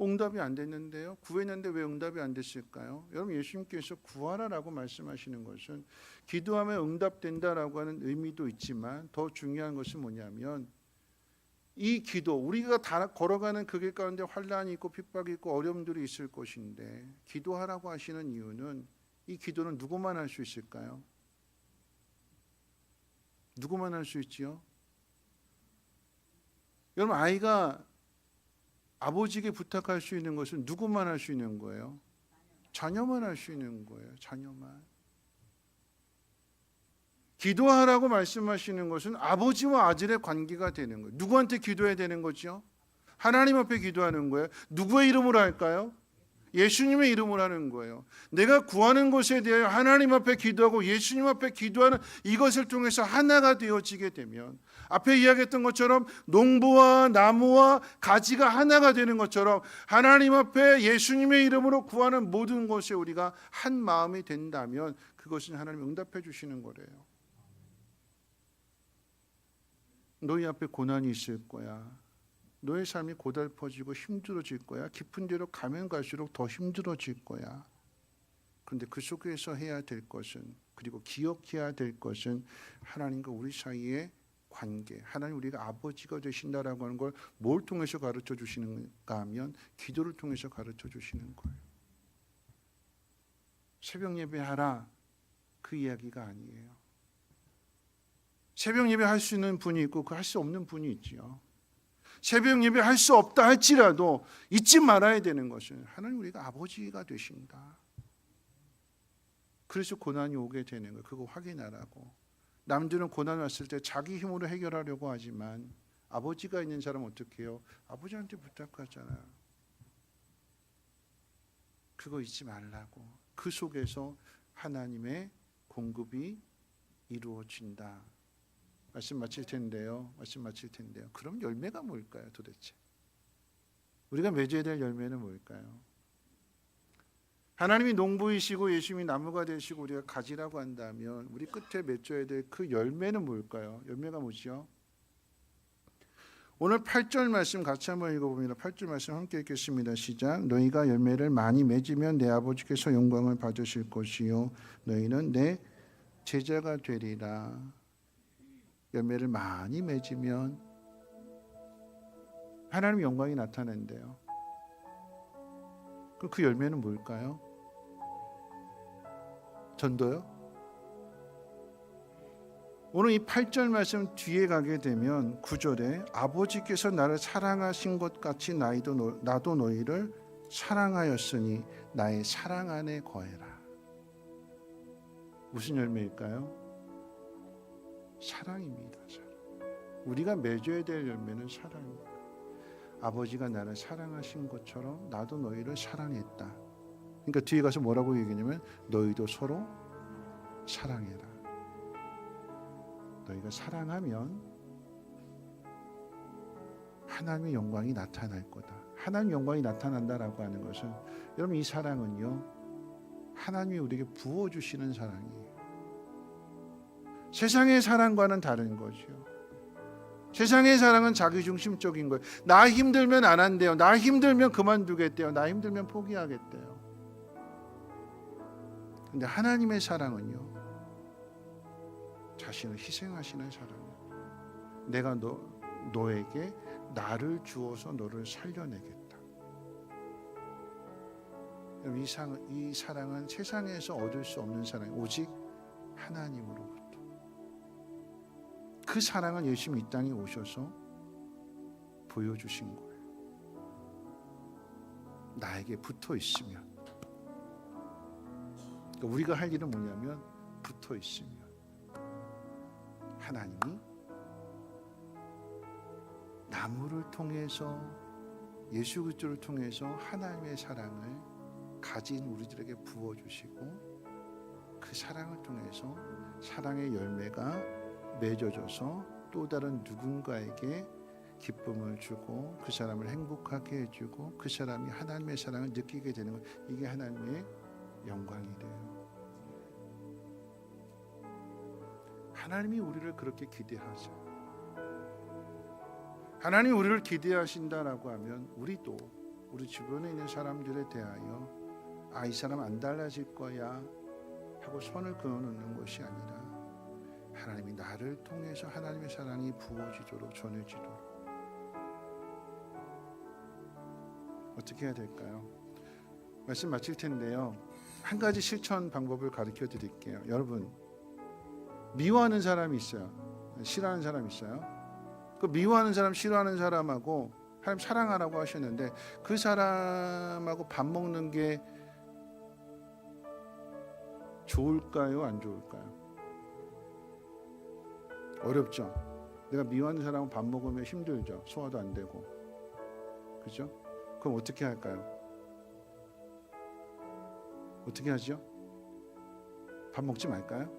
응답이 안 됐는데요. 구했는데 왜 응답이 안 됐을까요? 여러분, 예수님께서 구하라라고 말씀하시는 것은 기도하면 응답된다라고 하는 의미도 있지만 더 중요한 것은 뭐냐면, 이 기도, 우리가 다 걸어가는 그 길 가운데 환난이 있고 핍박이 있고 어려움들이 있을 것인데, 기도하라고 하시는 이유는 이 기도는 누구만 할 수 있을까요? 누구만 할 수 있지요? 여러분, 아이가 아버지에게 부탁할 수 있는 것은 누구만 할 수 있는 거예요? 자녀만 할 수 있는 거예요. 자녀만. 기도하라고 말씀하시는 것은 아버지와 아들의 관계가 되는 거예요. 누구한테 기도해야 되는 거죠? 하나님 앞에 기도하는 거예요. 누구의 이름으로 할까요? 예수님의 이름으로 하는 거예요. 내가 구하는 것에 대하여 하나님 앞에 기도하고 예수님 앞에 기도하는 이것을 통해서 하나가 되어지게 되면, 앞에 이야기했던 것처럼 농부와 나무와 가지가 하나가 되는 것처럼 하나님 앞에 예수님의 이름으로 구하는 모든 것에 우리가 한 마음이 된다면 그것은 하나님이 응답해 주시는 거래요. 너희 앞에 고난이 있을 거야. 너의 삶이 고달퍼지고 힘들어질 거야. 깊은 데로 가면 갈수록 더 힘들어질 거야. 그런데 그 속에서 해야 될 것은, 그리고 기억해야 될 것은 하나님과 우리 사이의 관계. 하나님 우리가 아버지가 되신다라고 하는 걸 뭘 통해서 가르쳐 주시는가 하면 기도를 통해서 가르쳐 주시는 거예요. 새벽 예배하라, 그 이야기가 아니에요. 새벽 예배 할 수 있는 분이 있고 그 할 수 없는 분이 있지요. 새벽 예배 할 수 없다 할지라도 잊지 말아야 되는 것은 하나님 우리가 아버지가 되신다. 그래서 고난이 오게 되는 거예요. 그거 확인하라고. 남들은 고난 왔을 때 자기 힘으로 해결하려고 하지만 아버지가 있는 사람은 어떻게 해요? 아버지한테 부탁하잖아요. 그거 잊지 말라고. 그 속에서 하나님의 공급이 이루어진다. 말씀 마칠 텐데요. 그럼 열매가 뭘까요, 도대체? 우리가 맺어야 될 열매는 뭘까요? 하나님이 농부이시고 예수님이 나무가 되시고 우리가 가지라고 한다면 우리 끝에 맺어야 될 그 열매는 뭘까요? 열매가 뭐죠? 오늘 8절 말씀 같이 한번 읽어봅니다. 8절 말씀 함께 읽겠습니다. 시작. 너희가 열매를 많이 맺으면 내 아버지께서 영광을 받으실 것이요 너희는 내 제자가 되리라. 열매를 많이 맺으면 하나님의 영광이 나타난대요. 그럼 그 열매는 뭘까요? 전도요? 오늘 이 8절 말씀 뒤에 가게 되면 9절에 아버지께서 나를 사랑하신 것 같이 나도 너희를 사랑하였으니 나의 사랑 안에 거해라. 무슨 열매일까요? 사랑입니다. 사랑. 우리가 맺어야 될 열매는 사랑입니다. 아버지가 나를 사랑하신 것처럼 나도 너희를 사랑했다. 그러니까 뒤에 가서 뭐라고 얘기하냐면 너희도 서로 사랑해라. 너희가 사랑하면 하나님의 영광이 나타날 거다. 하나님의 영광이 나타난다라고 하는 것은 여러분 이 사랑은요 하나님이 우리에게 부어주시는 사랑이에요. 세상의 사랑과는 다른 거죠. 세상의 사랑은 자기중심적인 거예요. 나 힘들면 안 한대요. 나 힘들면 그만두겠대요. 나 힘들면 포기하겠대요. 근데 하나님의 사랑은요 자신을 희생하시는 사랑이에요. 내가 너에게 나를 주어서 너를 살려내겠다. 이 사랑은 세상에서 얻을 수 없는 사랑이 오직 하나님으로부터. 그 사랑은 예수님이 이 땅에 오셔서 보여주신 거예요. 나에게 붙어 있으면, 그러니까 우리가 할 일은 뭐냐면 붙어 있으면 하나님이 나무를 통해서 예수 그리스도를 통해서 하나님의 사랑을 가진 우리들에게 부어주시고 그 사랑을 통해서 사랑의 열매가 맺어져서 또 다른 누군가에게 기쁨을 주고 그 사람을 행복하게 해주고 그 사람이 하나님의 사랑을 느끼게 되는 것, 이게 하나님의 영광이 돼요. 하나님이 우리를 그렇게 기대하세요. 하나님이 우리를 기대하신다라고 하면 우리도 우리 주변에 있는 사람들에 대하여 이 사람 안 달라질 거야 하고 손을 그어놓는 것이 아니라 하나님이 나를 통해서 하나님의 사랑이 부어지도록 전해지도록 어떻게 해야 될까요? 말씀 마칠 텐데요. 한 가지 실천 방법을 가르쳐 드릴게요. 여러분 미워하는 사람이 있어요. 싫어하는 사람이 있어요. 그 미워하는 사람, 싫어하는 사람하고 하나님 사랑하라고 하셨는데 그 사람하고 밥 먹는 게 좋을까요? 안 좋을까요? 어렵죠. 내가 미워하는 사람하고 밥 먹으면 힘들죠. 소화도 안 되고. 그죠? 그럼 어떻게 할까요? 어떻게 하죠? 밥 먹지 말까요?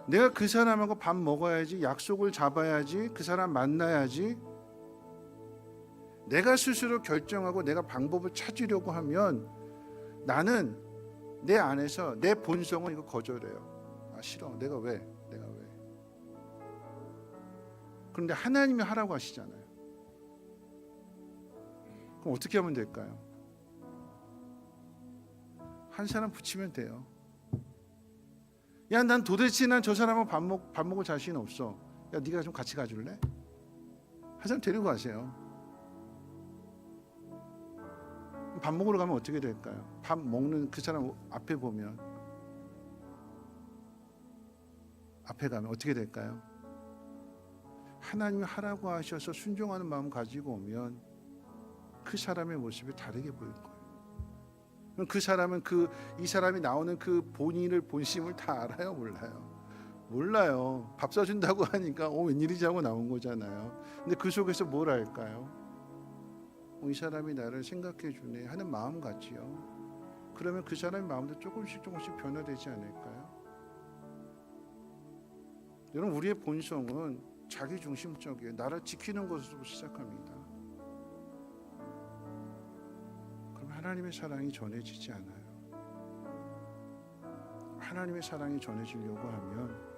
내가 그 사람하고 밥 먹어야지, 약속을 잡아야지, 그 사람 만나야지. 내가 스스로 결정하고 내가 방법을 찾으려고 하면 나는 내 안에서 내 본성은 이거 거절해요. 싫어. 내가 왜? 그런데 하나님이 하라고 하시잖아요. 그럼 어떻게 하면 될까요? 한 사람 붙이면 돼요. 야, 난 도대체 난 저 사람하고 밥 먹을 자신 없어. 야, 네가 좀 같이 가줄래? 한 사람 데리고 가세요. 밥 먹으러 가면 어떻게 될까요? 밥 먹는 그 사람 앞에 보면 앞에 가면 어떻게 될까요? 하나님이 하라고 하셔서 순종하는 마음 가지고 오면 그 사람의 모습이 다르게 보일 거예요. 그럼 그 사람은 이 사람이 나오는 그 본심을 다 알아요, 몰라요. 밥 사준다고 하니까 웬일이지 하고 나온 거잖아요. 근데 그 속에서 뭘 할까요? 이 사람이 나를 생각해 주네 하는 마음 같지요. 그러면 그 사람의 마음도 조금씩 변화되지 않을까요? 여러분, 우리의 본성은 자기중심적이에요. 나를 지키는 것으로 시작합니다. 그럼 하나님의 사랑이 전해지지 않아요. 하나님의 사랑이 전해지려고 하면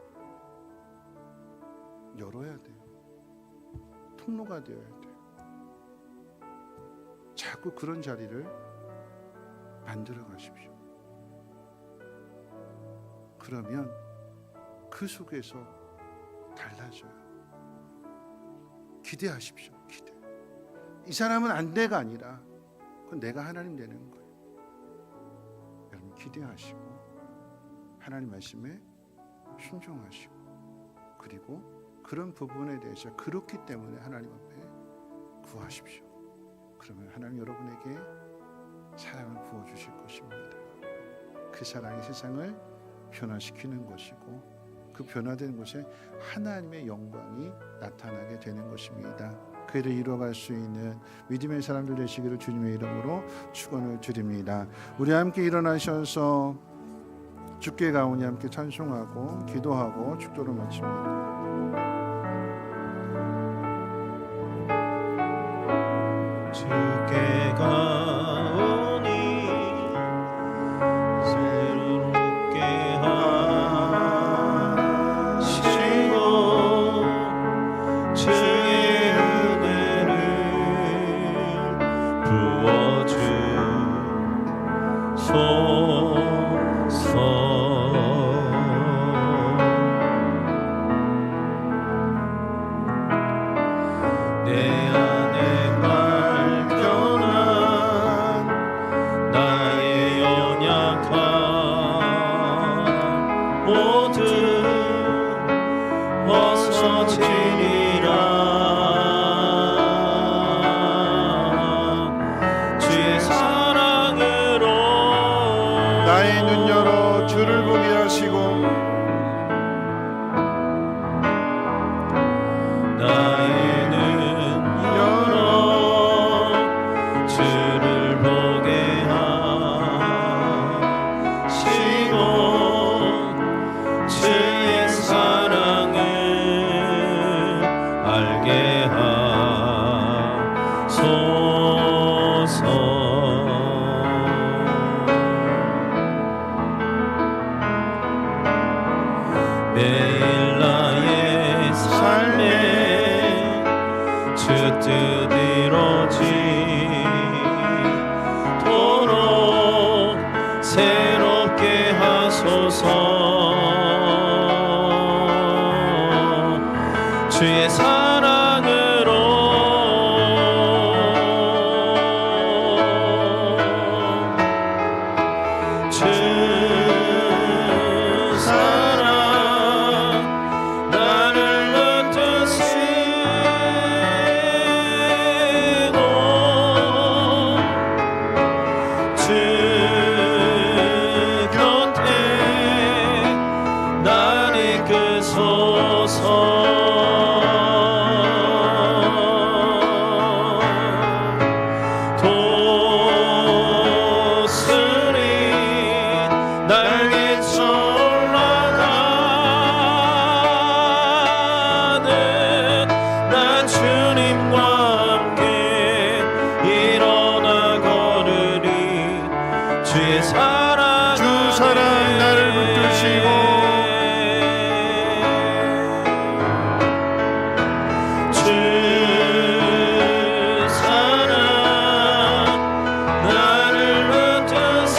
열어야 돼요. 통로가 되어야 돼요. 자꾸 그런 자리를 만들어 가십시오. 그러면 그 속에서 달라져요. 기대하십시오. 기대. 이 사람은 안 돼가 아니라 그건 내가 하나님 되는 거예요. 여러분 기대하시고 하나님 말씀에 순종하시고, 그리고 그런 부분에 대해서 그렇기 때문에 하나님 앞에 구하십시오. 그러면 하나님 여러분에게 사랑을 부어주실 것입니다. 그 사랑이 세상을 변화시키는 것이고, 그 변화된 곳에 하나님의 영광이 나타나게 되는 것입니다. 그 일을 이루어갈 수 있는 믿음의 사람들 되시기를 주님의 이름으로 축원을 드립니다. 우리 함께 일어나셔서 주께 가오니 함께 찬송하고 기도하고 축도를 마칩니다. 주께 가오니 새롭게 하시고 주의 은혜를 부어주소서. 내 안에 발견한 나의 연약함 모두 벗어지리라. 주의 사랑으로 나의 눈 열어 주를 보게 하시고, 나의 눈 열어 주를 보게 하시고 주의 사랑을 알게 하소서. 매일 나의 삶에 주 뜻 이루어지도록 새롭게 하소서. 주의 사랑으로 주 사랑 나를 붙드시고 주 곁에 날 이끄소서. 도스리 날개쳐 올라가는 난 주님과 함께 일어나 걸으리. 주의 사랑 주 사랑 나를 붙드시고 주 사랑 나를 붙드시고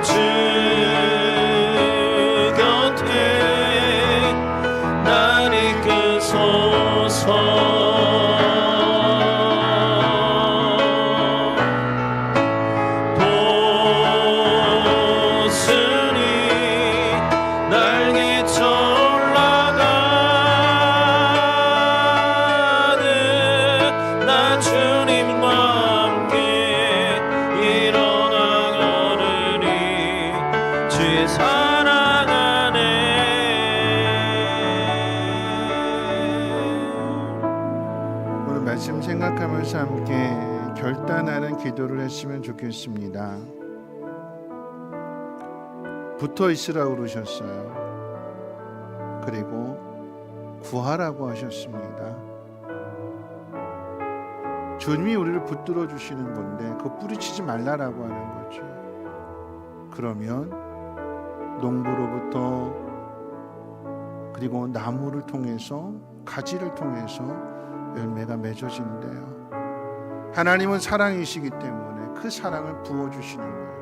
주 곁에 날 이끄소서. 도스리 날개쳐 올라가는 난 주님과 함께 일어나 걸으리. 주의 사랑 안에 오늘 말씀 생각하면서 함께 결단하는 기도를 했으면 좋겠습니다. 붙어 있으라고 그러셨어요. 그리고 구하라고 하셨습니다. 주님이 우리를 붙들어 주시는 건데 그거 뿌리치지 말라라고 하는 거죠. 그러면 농부로부터, 그리고 나무를 통해서, 가지를 통해서 열매가 맺어진대요. 하나님은 사랑이시기 때문에 그 사랑을 부어주시는 거예요.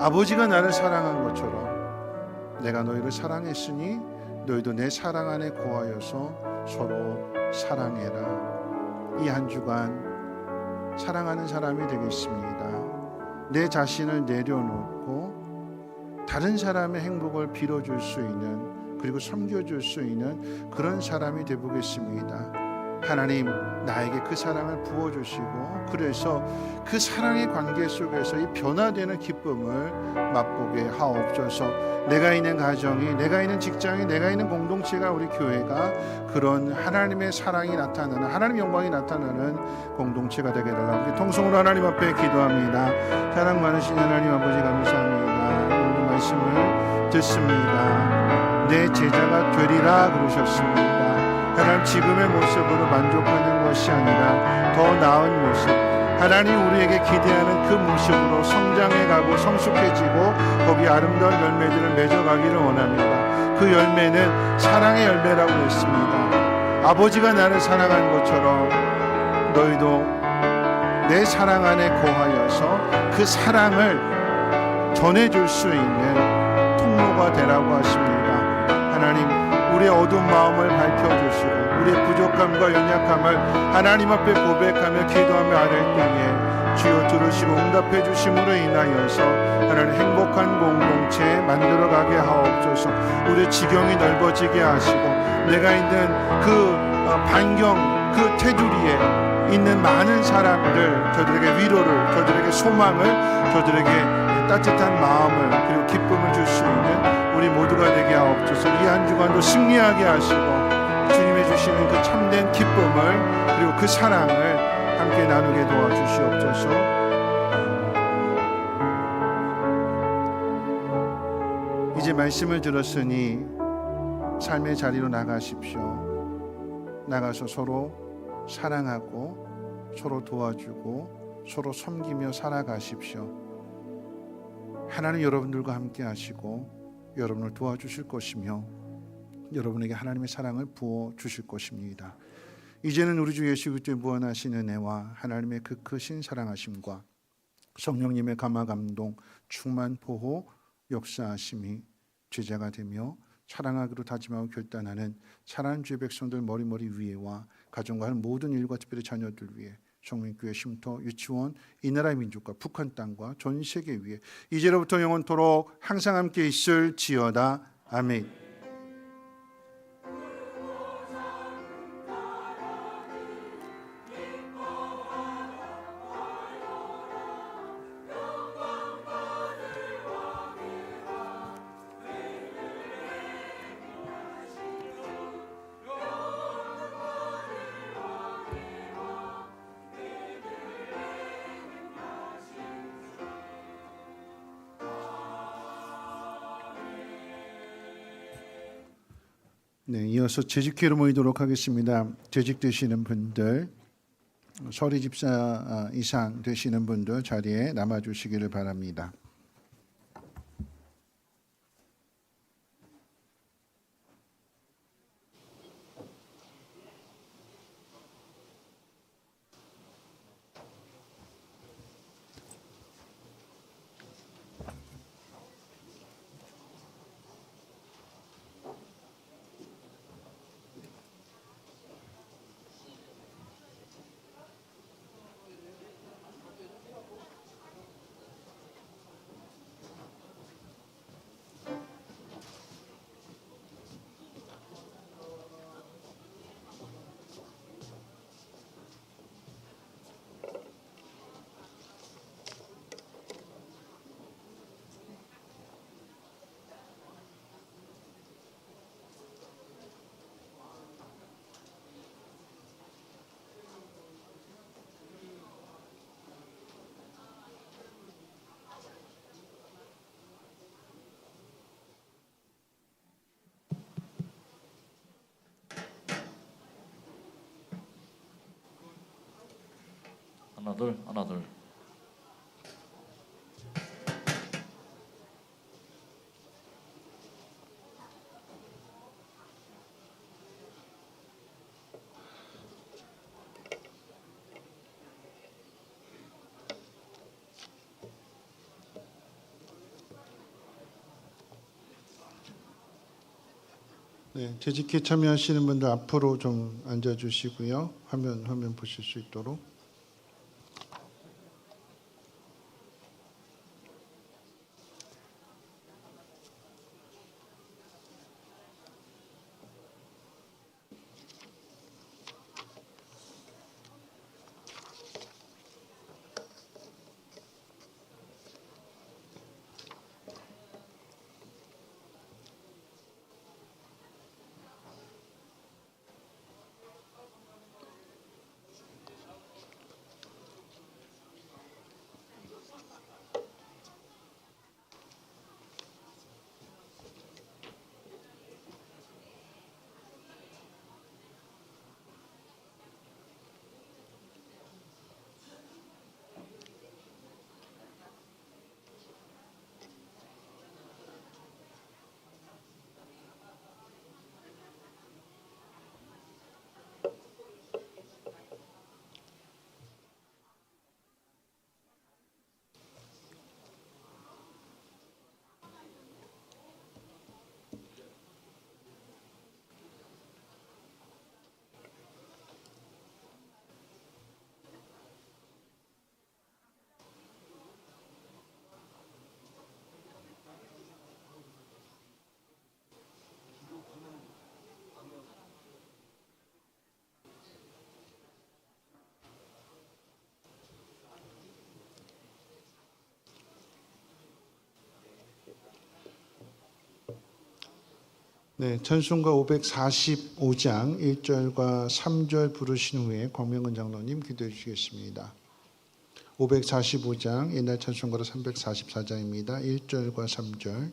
아버지가 나를 사랑한 것처럼 내가 너희를 사랑했으니 너희도 내 사랑 안에 거하여서 서로 사랑해라. 이 한 주간 사랑하는 사람이 되겠습니다. 내 자신을 내려놓고 다른 사람의 행복을 빌어줄 수 있는, 그리고 섬겨줄 수 있는 그런 사람이 되보겠습니다. 하나님, 나에게 그 사랑을 부어주시고, 그래서 그 사랑의 관계 속에서 이 변화되는 기쁨을 맛보게 하옵소서. 내가 있는 가정이, 내가 있는 직장이, 내가 있는 공동체가, 우리 교회가 그런 하나님의 사랑이 나타나는, 하나님의 영광이 나타나는 공동체가 되게 해달라. 우리 통성으로 하나님 앞에 기도합니다. 사랑 많으신 하나님 아버지, 감사합니다. 오늘 말씀을 듣습니다. 내 제자가 되리라 그러셨습니다. 하나님, 지금의 모습으로 만족하는 것이 아니라 더 나은 모습, 하나님 우리에게 기대하는 그 모습으로 성장해가고 성숙해지고 거기 아름다운 열매들을 맺어가기를 원합니다. 그 열매는 사랑의 열매라고 했습니다. 아버지가 나를 사랑한 것처럼 너희도 내 사랑 안에 거하여서 그 사랑을 전해줄 수 있는 통로가 되라고 하십니다. 하나님, 우리의 어두운 마음을 밝혀주시고 우리의 부족함과 연약함을 하나님 앞에 고백하며 기도하며 아뢰을 때에 주여 들으시고 응답해 주심으로 인하여서 하나님 행복한 공동체 만들어가게 하옵소서. 우리의 지경이 넓어지게 하시고 내가 있는 그 반경, 그 테두리에 있는 많은 사람들, 저들에게 위로를, 저들에게 소망을, 저들에게 따뜻한 마음을, 그리고 기쁨을 줄 수 있는 우리 모두가 되게 하옵소서. 이 한 주간도 승리하게 하시고 주님이 주시는 그 참된 기쁨을, 그리고 그 사랑을 함께 나누게 도와주시옵소서. 이제 말씀을 들었으니 삶의 자리로 나가십시오. 나가서 서로 사랑하고 서로 도와주고 서로 섬기며 살아가십시오. 하나님 여러분들과 함께 하시고 여러분을 도와주실 것이며 여러분에게 하나님의 사랑을 부어주실 것입니다. 이제는 우리 주 예수 그리스도의 무한하신 은혜와 하나님의 그 크신 사랑하심과 성령님의 감화 감동 충만 보호 역사하심이 제자가 되며 사랑하기로 다짐하고 결단하는 사랑하는 주의 백성들 머리머리 위에와 가정과 하는 모든 일과 특별히 자녀들 위해 성민교회 쉼터 유치원 이 나라의 민족과 북한 땅과 전 세계 위에 이제로부터 영원토록 항상 함께 있을지어다. 아멘. 네, 이어서 재직회로 모이도록 하겠습니다. 재직되시는 분들, 서리 집사 이상 되시는 분들 자리에 남아주시기를 바랍니다. 하나 둘 하나 둘. 네, 재직회 참여하시는 분들 앞으로 좀 앉아주시고요. 화면 보실 수 있도록. 네, 찬송가 545장 1절과 3절 부르신 후에 광명근 장로님 기도해 주시겠습니다. 545장 옛날 찬송가로 344장입니다. 1절과 3절.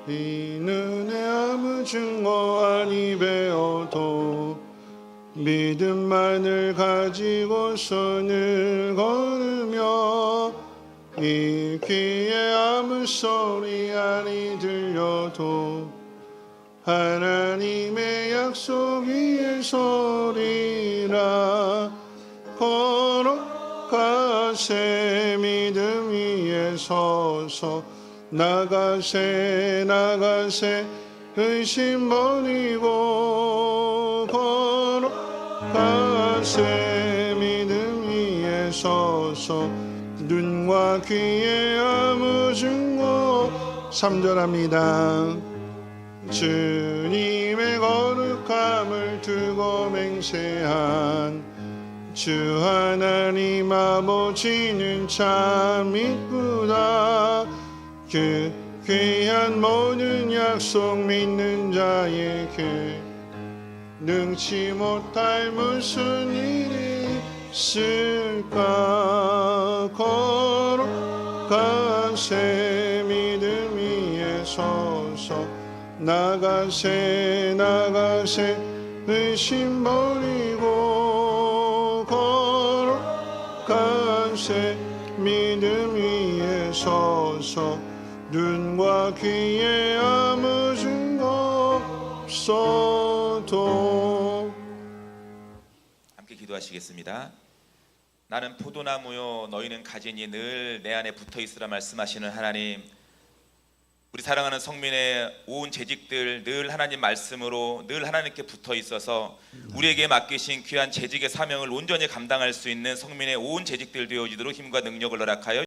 이 눈에 아무 증거 아니 배워도 믿음만을 가지고서는 걸으며 이 귀에 아무 소리 아니 들려도 하나님의 약속 위에 서리라. 걸어가세 믿음 위에 서서 나가세 의심 버리고 걸어가세 믿음 위에 서서 눈과 귀에 아무 증거 3절합니다. 주님의 거룩함을 두고 맹세한 주 하나님 아버지는 참 이쁘다. 그 귀한 모든 약속 믿는 자에게 능치 못할 무슨 일이 있을까. 걸어가세 믿음 위에 서서 나가세 의심 버리고 걸어가세 믿음 위에 서서 눈과 귀에 아무 증거 없어도. 함께 기도하시겠습니다. 나는 포도나무요 너희는 가지니 늘 내 안에 붙어 있으라 말씀하시는 하나님, 우리 사랑하는 성민의 온 재직들 늘 하나님 말씀으로 늘 하나님께 붙어 있어서 우리에게 맡기신 귀한 재직의 사명을 온전히 감당할 수 있는 성민의 온 재직들 되어지도록 힘과 능력을 허락하여